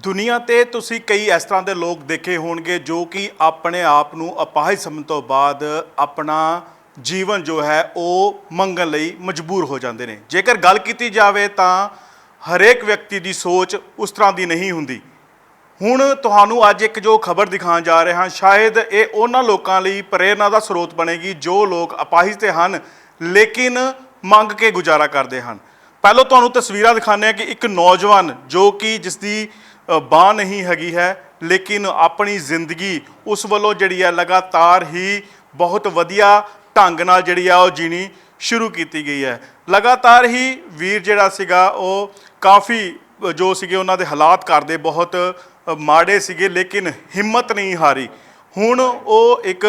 ਦੁਨੀਆ ਤੇ ਤੁਸੀਂ ਕਈ ਇਸ ਤਰ੍ਹਾਂ ਦੇ ਲੋਕ ਦੇਖੇ ਹੋਣਗੇ ਜੋ ਕਿ ਆਪਣੇ ਆਪ ਨੂੰ ਅਪਾਹਿਜ ਸਮਝਣ ਤੋਂ ਬਾਅਦ ਆਪਣਾ ਜੀਵਨ ਜੋ ਹੈ ਉਹ ਮੰਗਣ ਲਈ ਮਜਬੂਰ ਹੋ ਜਾਂਦੇ ਨੇ। ਜੇਕਰ ਗੱਲ ਕੀਤੀ ਜਾਵੇ ਤਾਂ ਹਰੇਕ ਵਿਅਕਤੀ ਦੀ ਸੋਚ ਉਸ ਤਰ੍ਹਾਂ ਦੀ ਨਹੀਂ ਹੁੰਦੀ। ਹੁਣ ਤੁਹਾਨੂੰ ਅੱਜ ਇੱਕ ਜੋ ਖਬਰ ਦਿਖਾਉਣ ਜਾ ਰਹੇ ਹਾਂ, ਸ਼ਾਇਦ ਇਹ ਉਹਨਾਂ ਲੋਕਾਂ ਲਈ ਪ੍ਰੇਰਨਾ ਦਾ ਸਰੋਤ ਬਣੇਗੀ ਜੋ ਲੋਕ ਅਪਾਹਿਜ ਤੇ ਹਨ ਲੇਕਿਨ ਮੰਗ ਕੇ ਗੁਜ਼ਾਰਾ ਕਰਦੇ ਹਨ। ਪਹਿਲਾਂ ਤੁਹਾਨੂੰ ਤਸਵੀਰਾਂ ਦਿਖਾਉਂਦੇ ਹਾਂ ਕਿ ਇੱਕ ਨੌਜਵਾਨ ਜੋ ਕਿ ਜਿਸ ਦੀ ਬਾਂਹ ਨਹੀਂ ਹੈਗੀ ਹੈ ਲੇਕਿਨ ਆਪਣੀ ਜ਼ਿੰਦਗੀ ਉਸ ਵੱਲੋਂ ਜਿਹੜੀ ਹੈ ਲਗਾਤਾਰ ਹੀ ਬਹੁਤ ਵਧੀਆ ਢੰਗ ਨਾਲ ਜਿਹੜੀ ਆ ਉਹ ਜੀਣੀ ਸ਼ੁਰੂ ਕੀਤੀ ਗਈ ਹੈ। ਲਗਾਤਾਰ ਹੀ ਵੀਰ ਜਿਹੜਾ ਸੀਗਾ ਉਹ ਕਾਫੀ ਜੋ ਸੀਗੇ ਉਹਨਾਂ ਦੇ ਹਾਲਾਤ ਘਰ ਦੇ ਬਹੁਤ ਮਾੜੇ ਸੀਗੇ ਲੇਕਿਨ ਹਿੰਮਤ ਨਹੀਂ ਹਾਰੀ। ਹੁਣ ਉਹ ਇੱਕ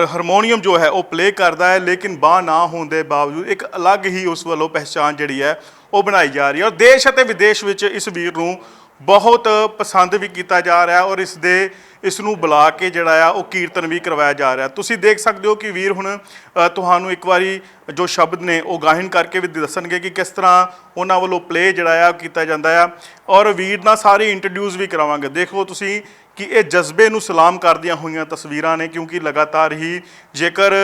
ਹਾਰਮੋਨੀਅਮ ਜੋ ਹੈ ਉਹ ਪਲੇ ਕਰਦਾ ਹੈ ਲੇਕਿਨ ਬਾਂਹ ਨਾ ਹੋਣ ਦੇ ਬਾਵਜੂਦ ਇੱਕ ਅਲੱਗ ਹੀ ਉਸ ਵੱਲੋਂ ਪਹਿਚਾਣ ਜਿਹੜੀ ਹੈ ਉਹ ਬਣਾਈ ਜਾ ਰਹੀ ਹੈ। ਔਰ ਦੇਸ਼ ਅਤੇ ਵਿਦੇਸ਼ ਵਿੱਚ ਇਸ ਵੀਰ ਨੂੰ ਬਹੁਤ ਪਸੰਦ ਵੀ ਕੀਤਾ ਜਾ ਰਿਹਾ ਔਰ ਇਸ ਨੂੰ ਬੁਲਾ ਕੇ ਜਿਹੜਾ ਆ ਉਹ ਕੀਰਤਨ ਵੀ ਕਰਵਾਇਆ ਜਾ ਰਿਹਾ। ਤੁਸੀਂ ਦੇਖ ਸਕਦੇ ਹੋ ਕਿ ਵੀਰ ਹੁਣ ਤੁਹਾਨੂੰ ਇੱਕ ਵਾਰੀ ਜੋ ਸ਼ਬਦ ਨੇ ਉਹ ਗਾਇਨ ਕਰਕੇ ਵੀ ਦੱਸਣਗੇ ਕਿ ਕਿਸ ਤਰ੍ਹਾਂ ਉਹਨਾਂ ਵੱਲੋਂ ਪਲੇ ਜਿਹੜਾ ਆ ਕੀਤਾ ਜਾਂਦਾ ਆ ਔਰ ਵੀਰ ਨਾਲ ਸਾਰੀ ਇੰਟਰੋਡਿਊਸ ਵੀ ਕਰਾਵਾਂਗੇ। ਦੇਖੋ ਤੁਸੀਂ ਕਿ ਇਹ ਜਜ਼ਬੇ ਨੂੰ ਸਲਾਮ ਕਰਦੀਆਂ ਹੋਈਆਂ ਤਸਵੀਰਾਂ ਨੇ ਕਿਉਂਕਿ ਲਗਾਤਾਰ ਹੀ ਜੇਕਰ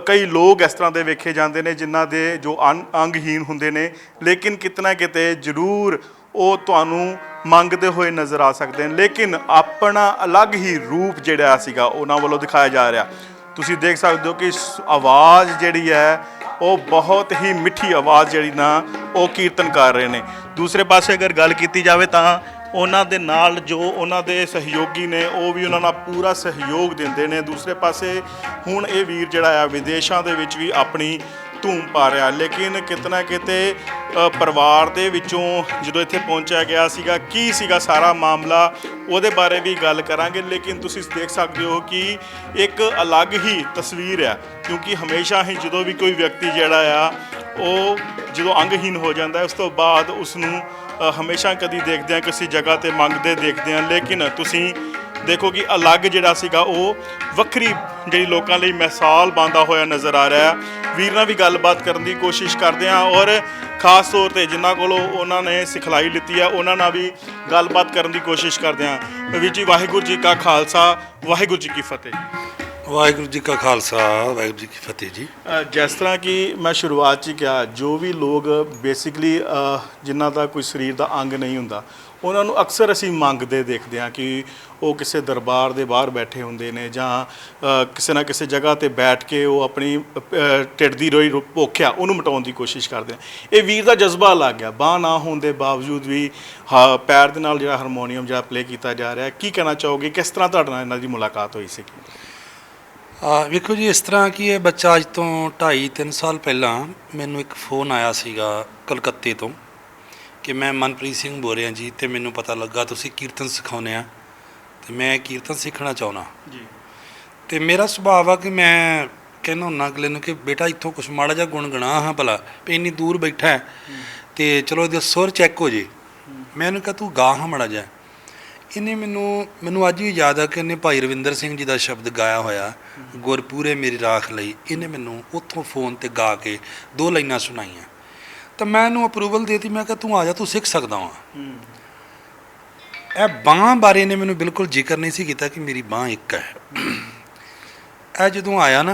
ਕਈ ਲੋਕ ਇਸ ਤਰ੍ਹਾਂ ਦੇ ਵੇਖੇ ਜਾਂਦੇ ਨੇ ਜਿਨ੍ਹਾਂ ਦੇ ਜੋ ਅੰਗਹੀਨ ਹੁੰਦੇ ਨੇ ਲੇਕਿਨ ਕਿਤਨਾ ਕਿਤੇ ਜ਼ਰੂਰ ਉਹ ਤੁਹਾਨੂੰ ਮੰਗਦੇ ਹੋਏ ਨਜ਼ਰ ਆ ਸਕਦੇ ਨੇ ਲੇਕਿਨ ਆਪਣਾ ਅਲੱਗ ਹੀ ਰੂਪ ਜਿਹੜਾ ਸੀਗਾ ਉਹਨਾਂ ਵੱਲੋਂ ਦਿਖਾਇਆ ਜਾ ਰਿਹਾ। ਤੁਸੀਂ ਦੇਖ ਸਕਦੇ ਹੋ ਕਿ ਆਵਾਜ਼ ਜਿਹੜੀ ਹੈ ਉਹ ਬਹੁਤ ਹੀ ਮਿੱਠੀ ਆਵਾਜ਼ ਜਿਹੜੀ ਨਾ ਉਹ ਕੀਰਤਨ ਕਰ ਰਹੇ ਨੇ। ਦੂਸਰੇ ਪਾਸੇ ਅਗਰ ਗੱਲ ਕੀਤੀ ਜਾਵੇ ਤਾਂ ਉਹਨਾਂ ਦੇ ਨਾਲ ਜੋ ਉਹਨਾਂ ਦੇ ਸਹਿਯੋਗੀ ਨੇ ਉਹ ਵੀ ਉਹਨਾਂ ਨਾਲ ਪੂਰਾ ਸਹਿਯੋਗ ਦਿੰਦੇ ਨੇ। ਦੂਸਰੇ ਪਾਸੇ ਹੁਣ ਇਹ ਵੀਰ ਜਿਹੜਾ ਆ ਵਿਦੇਸ਼ਾਂ ਦੇ ਵਿੱਚ ਵੀ ਆਪਣੀ ਧੂਮ ਪਾ ਰਿਹਾ ਲੇਕਿਨ ਕਿਤੇ ਨਾ ਕਿਤੇ ਪਰਿਵਾਰ ਦੇ ਵਿੱਚੋਂ ਜਦੋਂ ਇੱਥੇ ਪਹੁੰਚਿਆ ਗਿਆ ਸੀਗਾ ਕੀ ਸੀਗਾ ਸਾਰਾ ਮਾਮਲਾ ਉਹਦੇ ਬਾਰੇ ਵੀ ਗੱਲ ਕਰਾਂਗੇ। ਲੇਕਿਨ ਤੁਸੀਂ ਦੇਖ ਸਕਦੇ ਹੋ ਕਿ ਇੱਕ ਅਲੱਗ ਹੀ ਤਸਵੀਰ ਆ ਕਿਉਂਕਿ ਹਮੇਸ਼ਾ ਹੀ ਜਦੋਂ ਵੀ ਕੋਈ ਵਿਅਕਤੀ ਜਿਹੜਾ ਆ ਉਹ ਜਦੋਂ ਅੰਗਹੀਨ ਹੋ ਜਾਂਦਾ ਉਸ ਤੋਂ ਬਾਅਦ ਉਸ ਨੂੰ ਹਮੇਸ਼ਾ ਕਦੀ ਦੇਖਦੇ ਹਾਂ ਕਿਸੇ ਜਗ੍ਹਾ 'ਤੇ ਮੰਗਦੇ ਦੇਖਦੇ ਹਾਂ ਲੇਕਿਨ ਤੁਸੀਂ ਦੇਖੋ ਕਿ ਅਲੱਗ ਜਿਹੜਾ ਸੀਗਾ ਉਹ ਵੱਖਰੀ ਜਿਹੜੀ ਲੋਕਾਂ ਲਈ ਮਿਸਾਲ ਬਣਦਾ ਹੋਇਆ ਨਜ਼ਰ ਆ ਰਿਹਾ। ਵੀਰ ਨਾਲ ਵੀ ਗੱਲਬਾਤ ਕਰਨ ਦੀ ਕੋਸ਼ਿਸ਼ ਕਰਦੇ ਹਾਂ ਔਰ ਖਾਸ ਤੌਰ 'ਤੇ ਜਿਨ੍ਹਾਂ ਕੋਲੋਂ ਉਹਨਾਂ ਨੇ ਸਿਖਲਾਈ ਲਿੱਤੀ ਆ ਉਹਨਾਂ ਨਾਲ ਵੀ ਗੱਲਬਾਤ ਕਰਨ ਦੀ ਕੋਸ਼ਿਸ਼ ਕਰਦੇ ਹਾਂ। ਵੀਰ ਜੀ ਵਾਹਿਗੁਰੂ ਜੀ ਕਾ ਖਾਲਸਾ ਵਾਹਿਗੁਰੂ ਜੀ ਕੀ ਫਤਿਹ। ਵਾਹਿਗੁਰੂ ਜੀ ਕਾ ਖਾਲਸਾ ਵਾਹਿਗੁਰੂ ਜੀ ਕੀ ਫਤਿਹ ਜੀ। ਜਿਸ ਤਰ੍ਹਾਂ ਕਿ ਮੈਂ ਸ਼ੁਰੂਆਤ 'ਚ ਹੀ ਕਿਹਾ ਜੋ ਵੀ ਲੋਕ ਬੇਸਿਕਲੀ ਜਿਨ੍ਹਾਂ ਦਾ ਕੋਈ ਸਰੀਰ ਦਾ ਅੰਗ ਨਹੀਂ ਹੁੰਦਾ ਉਹਨਾਂ ਨੂੰ ਅਕਸਰ ਅਸੀਂ ਮੰਗਦੇ ਦੇਖਦੇ ਹਾਂ ਕਿ ਉਹ ਕਿਸੇ ਦਰਬਾਰ ਦੇ ਬਾਹਰ ਬੈਠੇ ਹੁੰਦੇ ਨੇ ਜਾਂ ਕਿਸੇ ਨਾ ਕਿਸੇ ਜਗ੍ਹਾ 'ਤੇ ਬੈਠ ਕੇ ਉਹ ਆਪਣੀ ਢਿੱਡ ਦੀ ਰੋਈ ਭੁੱਖ ਆ ਉਹਨੂੰ ਮਿਟਾਉਣ ਦੀ ਕੋਸ਼ਿਸ਼ ਕਰਦੇ ਆ। ਇਹ ਵੀਰ ਦਾ ਜਜ਼ਬਾ ਲੱਗ ਗਿਆ ਬਾਂਹ ਨਾ ਹੋਣ ਦੇ ਬਾਵਜੂਦ ਵੀ ਪੈਰ ਦੇ ਨਾਲ ਜਿਹੜਾ ਹਾਰਮੋਨੀਅਮ ਜਿਹੜਾ ਪਲੇ ਕੀਤਾ ਜਾ ਰਿਹਾ। ਕੀ ਕਹਿਣਾ ਚਾਹੋਗੇ ਕਿਸ ਤਰ੍ਹਾਂ ਤੁਹਾਡੇ ਨਾਲ ਇਹਨਾਂ ਦੀ ਮੁਲਾਕਾਤ ਹੋਈ ਸੀ? ਵੇਖੋ ਜੀ ਇਸ ਤਰ੍ਹਾਂ ਕਿ ਇਹ ਬੱਚਾ ਅੱਜ ਤੋਂ 2.5-3 ਸਾਲ ਪਹਿਲਾਂ ਮੈਨੂੰ ਇੱਕ ਫੋਨ ਆਇਆ ਸੀਗਾ ਕਲਕੱਤੇ ਤੋਂ ਕਿ ਮੈਂ ਮਨਪ੍ਰੀਤ ਸਿੰਘ ਬੋਲ ਰਿਹਾ ਜੀ ਅਤੇ ਮੈਨੂੰ ਪਤਾ ਲੱਗਾ ਤੁਸੀਂ ਕੀਰਤਨ ਸਿਖਾਉਂਦੇ ਆ ਅਤੇ ਮੈਂ ਕੀਰਤਨ ਸਿੱਖਣਾ ਚਾਹੁੰਦਾ ਜੀ। ਅਤੇ ਮੇਰਾ ਸੁਭਾਅ ਆ ਕਿ ਮੈਂ ਕਹਿੰਦਾ ਹੁੰਦਾ ਅਗਲੇ ਨੂੰ ਕਿ ਬੇਟਾ ਇੱਥੋਂ ਕੁਛ ਮਾੜਾ ਜਿਹਾ ਗੁਣਗੁਣਾ ਹਾਂ ਭਲਾ ਵੀ ਇੰਨੀ ਦੂਰ ਬੈਠਾ ਅਤੇ ਚਲੋ ਇਹਦਾ ਸੁਰ ਚੈੱਕ ਹੋ ਜੇ। ਮੈਂ ਉਹਨੂੰ ਕਿਹਾ ਤੂੰ ਗਾ ਹਾਂ ਮਾੜਾ ਜਿਹਾ। ਇਹਨੇ ਮੈਨੂੰ ਅੱਜ ਵੀ ਯਾਦ ਆ ਕਿ ਇਹਨੇ ਭਾਈ ਰਵਿੰਦਰ ਸਿੰਘ ਜੀ ਦਾ ਸ਼ਬਦ ਗਾਇਆ ਹੋਇਆ ਗੁਰਪੂਰੇ ਮੇਰੀ ਰਾਖ ਲਈ। ਇਹਨੇ ਮੈਨੂੰ ਉੱਥੋਂ ਫੋਨ 'ਤੇ ਗਾ ਕੇ 2 ਲਾਈਨਾਂ ਸੁਣਾਈਆਂ ਤਾਂ ਮੈਂ ਇਹਨੂੰ ਅਪਰੂਵਲ ਦੇ ਦਿੱਤੀ। ਮੈਂ ਕਿਹਾ ਤੂੰ ਆ ਜਾ ਤੂੰ ਸਿੱਖ ਸਕਦਾ ਵਾਂ। ਇਹ ਬਾਂਹ ਬਾਰੇ ਇਹਨੇ ਮੈਨੂੰ ਬਿਲਕੁਲ ਜ਼ਿਕਰ ਨਹੀਂ ਸੀ ਕੀਤਾ ਕਿ ਮੇਰੀ ਬਾਂਹ ਇੱਕ ਹੈ। ਇਹ ਜਦੋਂ ਆਇਆ ਨਾ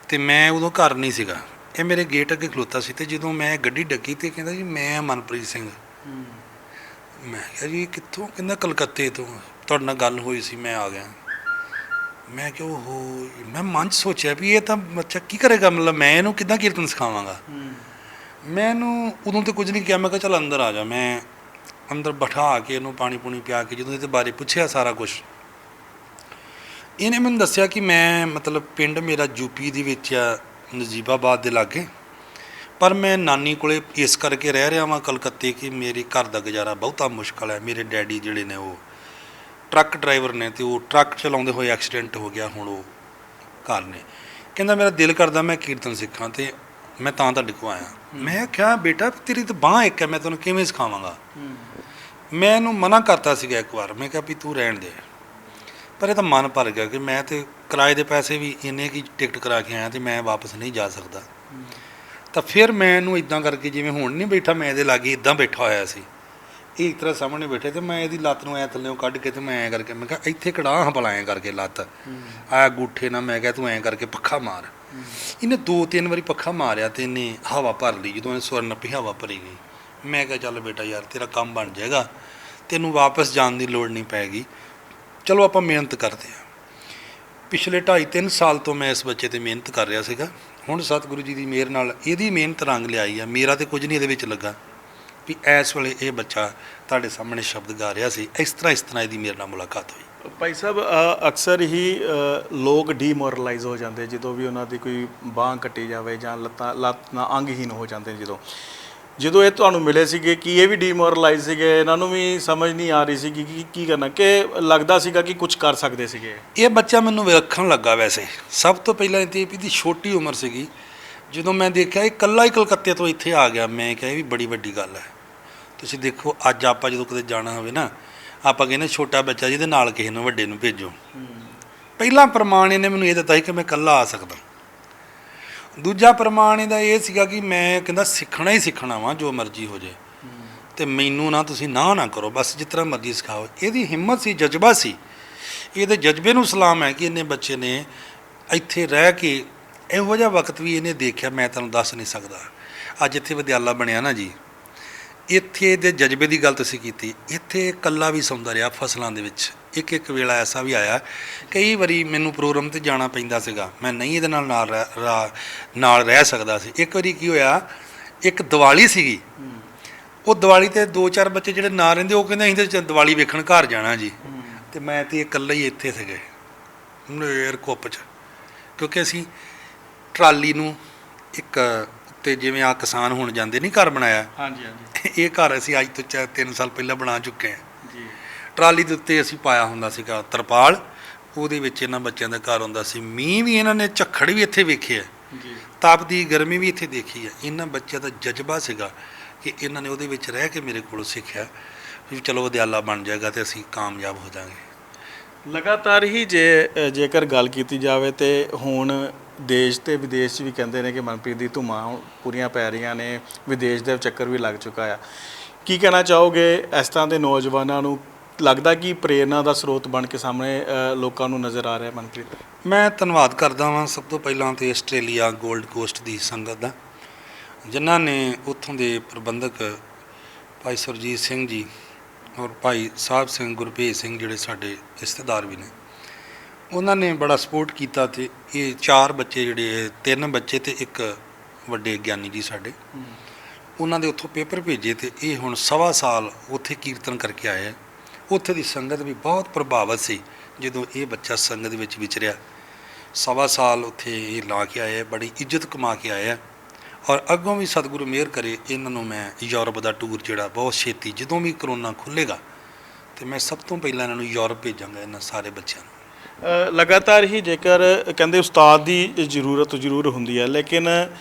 ਅਤੇ ਮੈਂ ਉਦੋਂ ਘਰ ਨਹੀਂ ਸੀਗਾ, ਇਹ ਮੇਰੇ ਗੇਟ ਅੱਗੇ ਖਲੋਤਾ ਸੀ ਅਤੇ ਜਦੋਂ ਮੈਂ ਗੱਡੀ ਡੱਕੀ ਅਤੇ ਕਹਿੰਦਾ ਜੀ ਮੈਂ ਮਨਪ੍ਰੀਤ ਸਿੰਘ। ਮੈਂ ਕਿਹਾ ਜੀ ਕਿੱਥੋਂ? ਕਹਿੰਦਾ ਕਲਕੱਤੇ ਤੋਂ, ਤੁਹਾਡੇ ਨਾਲ ਗੱਲ ਹੋਈ ਸੀ ਮੈਂ ਆ ਗਿਆ। ਮੈਂ ਕਿਹਾ ਉਹ ਮੈਂ ਮਨ 'ਚ ਸੋਚਿਆ ਵੀ ਇਹ ਤਾਂ ਬੱਚਾ ਕੀ ਕਰੇਗਾ, ਮਤਲਬ ਮੈਂ ਇਹਨੂੰ ਕਿੱਦਾਂ ਕੀਰਤਨ ਸਿਖਾਵਾਂਗਾ। ਮੈਂ ਇਹਨੂੰ ਉਦੋਂ ਤਾਂ ਕੁਝ ਨਹੀਂ ਕਿਹਾ। ਮੈਂ ਕਿਹਾ ਚੱਲ ਅੰਦਰ ਆ ਜਾ। ਮੈਂ ਅੰਦਰ ਬਿਠਾ ਕੇ ਇਹਨੂੰ ਪਾਣੀ ਪੂਣੀ ਪਿਆ ਕੇ ਜਦੋਂ ਇਹਦੇ ਬਾਰੇ ਪੁੱਛਿਆ ਸਾਰਾ ਕੁਛ ਇਹਨੇ ਮੈਨੂੰ ਦੱਸਿਆ ਕਿ ਮੈਂ ਮਤਲਬ ਪਿੰਡ ਮੇਰਾ ਯੂਪੀ ਦੇ ਵਿੱਚ ਆ ਨਜੀਬਾਬਾਦ ਦੇ ਲਾਗੇ, ਪਰ ਮੈਂ ਨਾਨੀ ਕੋਲੇ ਇਸ ਕਰਕੇ ਰਹਿ ਰਿਹਾ ਵਾਂ ਕਲਕੱਤੇ ਕਿ ਮੇਰੇ ਘਰ ਦਾ ਗੁਜ਼ਾਰਾ ਬਹੁਤਾ ਮੁਸ਼ਕਲ ਹੈ। ਮੇਰੇ ਡੈਡੀ ਜਿਹੜੇ ਨੇ ਉਹ ਟਰੱਕ ਡਰਾਈਵਰ ਨੇ ਅਤੇ ਉਹ ਟਰੱਕ ਚਲਾਉਂਦੇ ਹੋਏ ਐਕਸੀਡੈਂਟ ਹੋ ਗਿਆ, ਹੁਣ ਉਹ ਘਰ ਨੇ। ਕਹਿੰਦਾ ਮੇਰਾ ਦਿਲ ਕਰਦਾ ਮੈਂ ਕੀਰਤਨ ਸਿੱਖਾਂ ਅਤੇ ਮੈਂ ਤਾਂ ਤੁਹਾਡੇ ਕੋਲ ਆਇਆ। ਮੈਂ ਕਿਹਾ ਬੇਟਾ ਤੇਰੀ ਤਾਂ ਬਾਂਹ ਇੱਕ ਹੈ, ਮੈਂ ਤੈਨੂੰ ਕਿਵੇਂ ਸਿਖਾਵਾਂਗਾ। ਮੈਂ ਇਹਨੂੰ ਮਨਾ ਕਰਤਾ ਸੀਗਾ ਇੱਕ ਵਾਰ, ਮੈਂ ਕਿਹਾ ਵੀ ਤੂੰ ਰਹਿਣ ਦੇ, ਪਰ ਇਹ ਤਾਂ ਮਨ ਭਰ ਗਿਆ ਕਿ ਮੈਂ ਤਾਂ ਕਿਰਾਏ ਦੇ ਪੈਸੇ ਵੀ ਇੰਨੇ ਕੀ ਟਿਕਟ ਕਰਾ ਕੇ ਆਇਆ ਅਤੇ ਮੈਂ ਵਾਪਸ ਨਹੀਂ ਜਾ ਸਕਦਾ। ਤਾਂ ਫਿਰ ਮੈਂ ਇਹਨੂੰ ਇੱਦਾਂ ਕਰਕੇ ਜਿਵੇਂ ਹੁਣ ਨਹੀਂ ਬੈਠਾ ਮੈਂ ਇਹਦੇ ਲਾਗੇ ਇੱਦਾਂ ਬੈਠਾ ਹੋਇਆ ਸੀ, ਇਹ ਇੱਕ ਤਰ੍ਹਾਂ ਸਾਹਮਣੇ ਬੈਠੇ ਤੇ ਮੈਂ ਇਹਦੀ ਲੱਤ ਨੂੰ ਐ ਥੱਲੇੋਂ ਕੱਢ ਕੇ ਤੇ ਮੈਂ ਐਂ ਕਰਕੇ ਮੈਂ ਕਿਹਾ ਇੱਥੇ ਕੜਾਹ ਭਲਾ ਐਂ ਕਰਕੇ ਲੱਤ ਆ ਗੂਠੇ ਨਾਲ ਮੈਂ ਕਿਹਾ ਤੂੰ ਐਂ ਕਰਕੇ ਪੱਖਾ ਮਾਰ। ਇਹਨੇ 2-3 ਵਾਰੀ ਪੱਖਾ ਮਾਰਿਆ ਤੇ ਇਹਨੇ ਹਵਾ ਭਰ ਲਈ। ਜਦੋਂ ਇਹ ਸਵਰਨ ਨੱਪੀ ਹਵਾ ਭਰੀ ਗਈ ਮੈਂ ਕਿਹਾ ਚੱਲ ਬੇਟਾ ਯਾਰ ਤੇਰਾ ਕੰਮ ਬਣ ਜਾਏਗਾ, ਤੈਨੂੰ ਵਾਪਸ ਜਾਣ ਦੀ ਲੋੜ ਨਹੀਂ ਪੈਗੀ, ਚਲੋ ਆਪਾਂ ਮਿਹਨਤ ਕਰਦੇ ਹਾਂ। ਪਿਛਲੇ 2.5-3 ਸਾਲ ਤੋਂ ਮੈਂ ਇਸ ਬੱਚੇ ਤੇ ਮਿਹਨਤ ਕਰ ਰਿਹਾ ਸੀਗਾ। ਹੁਣ ਸਤਿਗੁਰੂ ਜੀ ਦੀ ਮਿਹਰ ਨਾਲ ਇਹਦੀ ਮਿਹਨਤ ਰੰਗ ਲਿਆਈ ਆ। ਮੇਰਾ ਤੇ ਕੁਝ ਨਹੀਂ ਇਹਦੇ ਵਿੱਚ ਲੱਗਾ ਵੀ ਇਸ ਵੇਲੇ ਇਹ ਬੱਚਾ ਤੁਹਾਡੇ ਸਾਹਮਣੇ ਸ਼ਬਦ ਗਾ ਰਿਹਾ ਸੀ। ਇਸ ਤਰ੍ਹਾਂ ਇਹਦੀ ਮੇਰੇ ਨਾਲ ਮੁਲਾਕਾਤ ਹੋਈ। ਭਾਈ ਸਾਹਿਬ ਅਕਸਰ ਹੀ ਲੋਕ ਡੀਮੋਰਲਾਈਜ਼ ਹੋ ਜਾਂਦੇ ਜਦੋਂ ਵੀ ਉਹਨਾਂ ਦੀ ਕੋਈ ਬਾਂਹ ਕੱਟੀ ਜਾਵੇ ਜਾਂ ਲੱਤ ਨਾਲ ਅੰਗਹੀਨ ਹੋ ਜਾਂਦੇ ਨੇ। ਜਦੋਂ ਇਹ ਤੁਹਾਨੂੰ ਮਿਲੇ ਸੀਗੇ ਕਿ ਇਹ ਵੀ ਡੀਮੋਰਲਾਈਜ਼ ਸੀਗੇ, ਇਹਨਾਂ ਨੂੰ ਵੀ ਸਮਝ ਨਹੀਂ ਆ ਰਹੀ ਸੀਗੀ ਕਿ ਕੀ ਕਰਨਾ, ਕਿ ਲੱਗਦਾ ਸੀਗਾ ਕਿ ਕੁਝ ਕਰ ਸਕਦੇ ਸੀਗੇ? ਇਹ ਬੱਚਾ ਮੈਨੂੰ ਵਿਲੱਖਣ ਲੱਗਾ। ਵੈਸੇ ਸਭ ਤੋਂ ਪਹਿਲਾਂ ਤੇ ਇਹਦੀ ਛੋਟੀ ਉਮਰ ਸੀਗੀ। ਜਦੋਂ ਮੈਂ ਦੇਖਿਆ ਇਹ ਇਕੱਲਾ ਹੀ ਕਲਕੱਤੇ ਤੋਂ ਇੱਥੇ ਆ ਗਿਆ, ਮੈਂ ਕਿਹਾ ਇਹ ਵੀ ਬੜੀ ਵੱਡੀ ਗੱਲ ਹੈ। ਤੁਸੀਂ ਦੇਖੋ ਅੱਜ ਆਪਾਂ ਜਦੋਂ ਕਿਤੇ ਜਾਣਾ ਹੋਵੇ ਨਾ, ਆਪਾਂ ਕਹਿੰਦੇ ਛੋਟਾ ਬੱਚਾ ਜਿਹਦੇ ਨਾਲ ਕਿਸੇ ਨੂੰ ਵੱਡੇ ਨੂੰ ਭੇਜੋ। ਪਹਿਲਾ ਪ੍ਰਮਾਣ ਇਹਨੇ ਮੈਨੂੰ ਇਹ ਦਿੱਤਾ ਸੀ ਕਿ ਮੈਂ ਇਕੱਲਾ ਆ ਸਕਦਾ। ਦੂਜਾ ਪ੍ਰਮਾਣ ਇਹਦਾ ਇਹ ਸੀਗਾ ਕਿ ਮੈਂ ਕਹਿੰਦਾ ਸਿੱਖਣਾ ਹੀ ਸਿੱਖਣਾ ਵਾ, ਜੋ ਮਰਜ਼ੀ ਹੋ ਜਾਏ ਤੇ ਮੈਨੂੰ ਨਾ ਤੁਸੀਂ ਨਾ ਕਰੋ, ਬਸ ਜਿਸ ਤਰ੍ਹਾਂ ਮਰਜ਼ੀ ਸਿਖਾਓ। ਇਹਦੀ ਹਿੰਮਤ ਸੀ, ਜਜ਼ਬਾ ਸੀ। ਇਹਦੇ ਜਜ਼ਬੇ ਨੂੰ ਸਲਾਮ ਹੈ ਕਿ ਇਹਨੇ ਬੱਚੇ ਨੇ ਇੱਥੇ ਰਹਿ ਕੇ ਇਹੋ ਜਿਹਾ ਵਕਤ ਵੀ ਇਹਨੇ ਦੇਖਿਆ, ਮੈਂ ਤੁਹਾਨੂੰ ਦੱਸ ਨਹੀਂ ਸਕਦਾ। ਅੱਜ ਇੱਥੇ ਵਿਦਿਆਲਾ ਬਣਿਆ ਨਾ ਜੀ, ਇੱਥੇ ਦੇ ਜਜ਼ਬੇ ਦੀ ਗੱਲ ਤੁਸੀਂ ਕੀਤੀ। ਇੱਥੇ ਇਕੱਲਾ ਵੀ ਸੌਂਦਾ ਰਿਹਾ ਫਸਲਾਂ ਦੇ ਵਿੱਚ। ਇੱਕ ਵੇਲਾ ਐਸਾ ਵੀ ਆਇਆ, ਕਈ ਵਾਰੀ ਮੈਨੂੰ ਪ੍ਰੋਗਰਾਮ 'ਤੇ ਜਾਣਾ ਪੈਂਦਾ ਸੀਗਾ, ਮੈਂ ਨਹੀਂ ਇਹਦੇ ਨਾਲ ਰਹਿ ਸਕਦਾ ਸੀ। ਇੱਕ ਵਾਰੀ ਕੀ ਹੋਇਆ, ਇੱਕ ਦੀਵਾਲੀ ਸੀਗੀ, ਉਹ ਦੀਵਾਲੀ 'ਤੇ 2-4 ਬੱਚੇ ਜਿਹੜੇ ਨਾ ਰਹਿੰਦੇ ਉਹ ਕਹਿੰਦੇ ਅਸੀਂ ਤਾਂ ਦੀਵਾਲੀ ਵੇਖਣ ਘਰ ਜਾਣਾ ਜੀ, ਅਤੇ ਮੈਂ ਤੇ ਇਕੱਲਾ ਹੀ ਇੱਥੇ ਸੀਗੇ ਨੇਰ ਕੁੱਪ 'ਚ। ਕਿਉਂਕਿ ਅਸੀਂ ਟਰਾਲੀ ਨੂੰ ਇੱਕ ਉੱਤੇ ਜਿਵੇਂ ਆ ਕਿਸਾਨ ਹੁਣ ਜਾਂਦੇ ਨਹੀਂ ਘਰ ਬਣਾਇਆ, ਹਾਂਜੀ ਹਾਂਜੀ, ਇਹ ਘਰ ਅਸੀਂ ਅੱਜ ਤੋਂ 3 ਸਾਲ ਪਹਿਲਾਂ ਬਣਾ ਚੁੱਕੇ ਹਾਂ ਜੀ। ਟਰਾਲੀ ਦੇ ਉੱਤੇ ਅਸੀਂ ਪਾਇਆ ਹੁੰਦਾ ਸੀਗਾ ਤਰਪਾਲ, ਉਹਦੇ ਵਿੱਚ ਇਹਨਾਂ ਬੱਚਿਆਂ ਦਾ ਘਰ ਹੁੰਦਾ ਸੀ। ਮੀਂਹ ਵੀ ਇਹਨਾਂ ਨੇ, ਝੱਖੜ ਵੀ ਇੱਥੇ ਵੇਖੇ ਜੀ, ਤਪਦੀ ਗਰਮੀ ਵੀ ਇੱਥੇ ਦੇਖੀ ਹੈ। ਇਹਨਾਂ ਬੱਚਿਆਂ ਦਾ ਜਜ਼ਬਾ ਸੀਗਾ ਕਿ ਇਹਨਾਂ ਨੇ ਉਹਦੇ ਵਿੱਚ ਰਹਿ ਕੇ ਮੇਰੇ ਕੋਲੋਂ ਸਿੱਖਿਆ ਵੀ ਚਲੋ ਵਿਦਿਆਲਾ ਬਣ ਜਾਏਗਾ ਤੇ ਅਸੀਂ ਕਾਮਯਾਬ ਹੋ ਜਾਵਾਂਗੇ। ਲਗਾਤਾਰ ਹੀ ਜੇਕਰ ਗੱਲ ਕੀਤੀ ਜਾਵੇ ਤੇ ਹੁਣ ਦੇਸ਼ ਤੇ ਵਿਦੇਸ਼ 'ਚ ਵੀ ਕਹਿੰਦੇ ਨੇ ਕਿ ਮਨਪ੍ਰੀਤ ਦੀ ਧੂਮਾਂ ਪੂਰੀਆਂ ਪੈ ਰਹੀਆਂ ਨੇ, ਵਿਦੇਸ਼ ਦੇ ਚੱਕਰ ਵੀ ਲੱਗ ਚੁੱਕਾ ਆ। ਕੀ ਕਹਿਣਾ ਚਾਹੋਗੇ ਇਸ ਤਰ੍ਹਾਂ ਦੇ ਨੌਜਵਾਨਾਂ ਨੂੰ? ਲੱਗਦਾ ਕਿ ਪ੍ਰੇਰਨਾ ਦਾ ਸਰੋਤ ਬਣ ਕੇ ਸਾਹਮਣੇ ਲੋਕਾਂ ਨੂੰ ਨਜ਼ਰ ਆ ਰਿਹਾ ਮਨਪ੍ਰੀਤ? ਮੈਂ ਧੰਨਵਾਦ ਕਰਦਾ ਵਾਂ ਸਭ ਤੋਂ ਪਹਿਲਾਂ ਤੇ ਆਸਟ੍ਰੇਲੀਆ ਗੋਲਡ ਕੋਸਟ ਦੀ ਸੰਗਤ ਦਾ, ਜਿਨ੍ਹਾਂ ਨੇ ਉੱਥੋਂ ਦੇ ਪ੍ਰਬੰਧਕ ਭਾਈ ਸੁਰਜੀਤ ਸਿੰਘ ਜੀ ਔਰ ਭਾਈ ਸਾਹਿਬ ਸਿੰਘ, ਗੁਰਭੇਜ ਸਿੰਘ ਜਿਹੜੇ ਸਾਡੇ ਰਿਸ਼ਤੇਦਾਰ ਵੀ ਨੇ, ਉਹਨਾਂ ਨੇ ਬੜਾ ਸਪੋਰਟ ਕੀਤਾ। ਤੇ ਇਹ 4 ਬੱਚੇ ਜਿਹੜੇ 3 ਬੱਚੇ ਤੇ ਇੱਕ ਵੱਡੇ ਗਿਆਨੀ ਜੀ ਸਾਡੇ, ਉਹਨਾਂ ਦੇ ਉੱਥੋਂ ਪੇਪਰ ਭੇਜੇ ਤੇ ਇਹ ਹੁਣ 1.25 ਸਾਲ ਉੱਥੇ ਕੀਰਤਨ ਕਰਕੇ ਆਏ। ਉੱਥੇ ਦੀ ਸੰਗਤ ਵੀ ਬਹੁਤ ਪ੍ਰਭਾਵਿਤ ਸੀ ਜਦੋਂ ਇਹ ਬੱਚਾ ਸੰਗਤ ਵਿੱਚ ਵਿਚਰਿਆ। 1.25 ਸਾਲ ਉੱਥੇ ਇਹ ਲਾ ਕੇ ਆਏ, ਬੜੀ ਇੱਜ਼ਤ ਕਮਾ ਕੇ ਆਏ ਆ। ਔਰ ਅੱਗੋਂ ਵੀ ਸਤਿਗੁਰੂ ਮਿਹਰ ਕਰੇ ਇਹਨਾਂ ਨੂੰ ਮੈਂ ਯੂਰਪ ਦਾ ਟੂਰ ਜਿਹੜਾ ਬਹੁਤ ਛੇਤੀ, ਜਦੋਂ ਵੀ ਕਰੋਨਾ ਖੁੱਲ੍ਹੇਗਾ ਤੇ ਮੈਂ ਸਭ ਤੋਂ ਪਹਿਲਾਂ ਇਹਨਾਂ ਨੂੰ ਯੂਰਪ ਭੇਜਾਂਗਾ, ਇਹਨਾਂ ਸਾਰੇ ਬੱਚਿਆਂ ਨੂੰ। ਲਗਾਤਾਰ ਹੀ ਜੇਕਰ ਕਹਿੰਦੇ ਉਸਤਾਦ ਦੀ ਜ਼ਰੂਰਤ ਜ਼ਰੂਰ ਹੁੰਦੀ ਹੈ, ਲੇਕਿਨ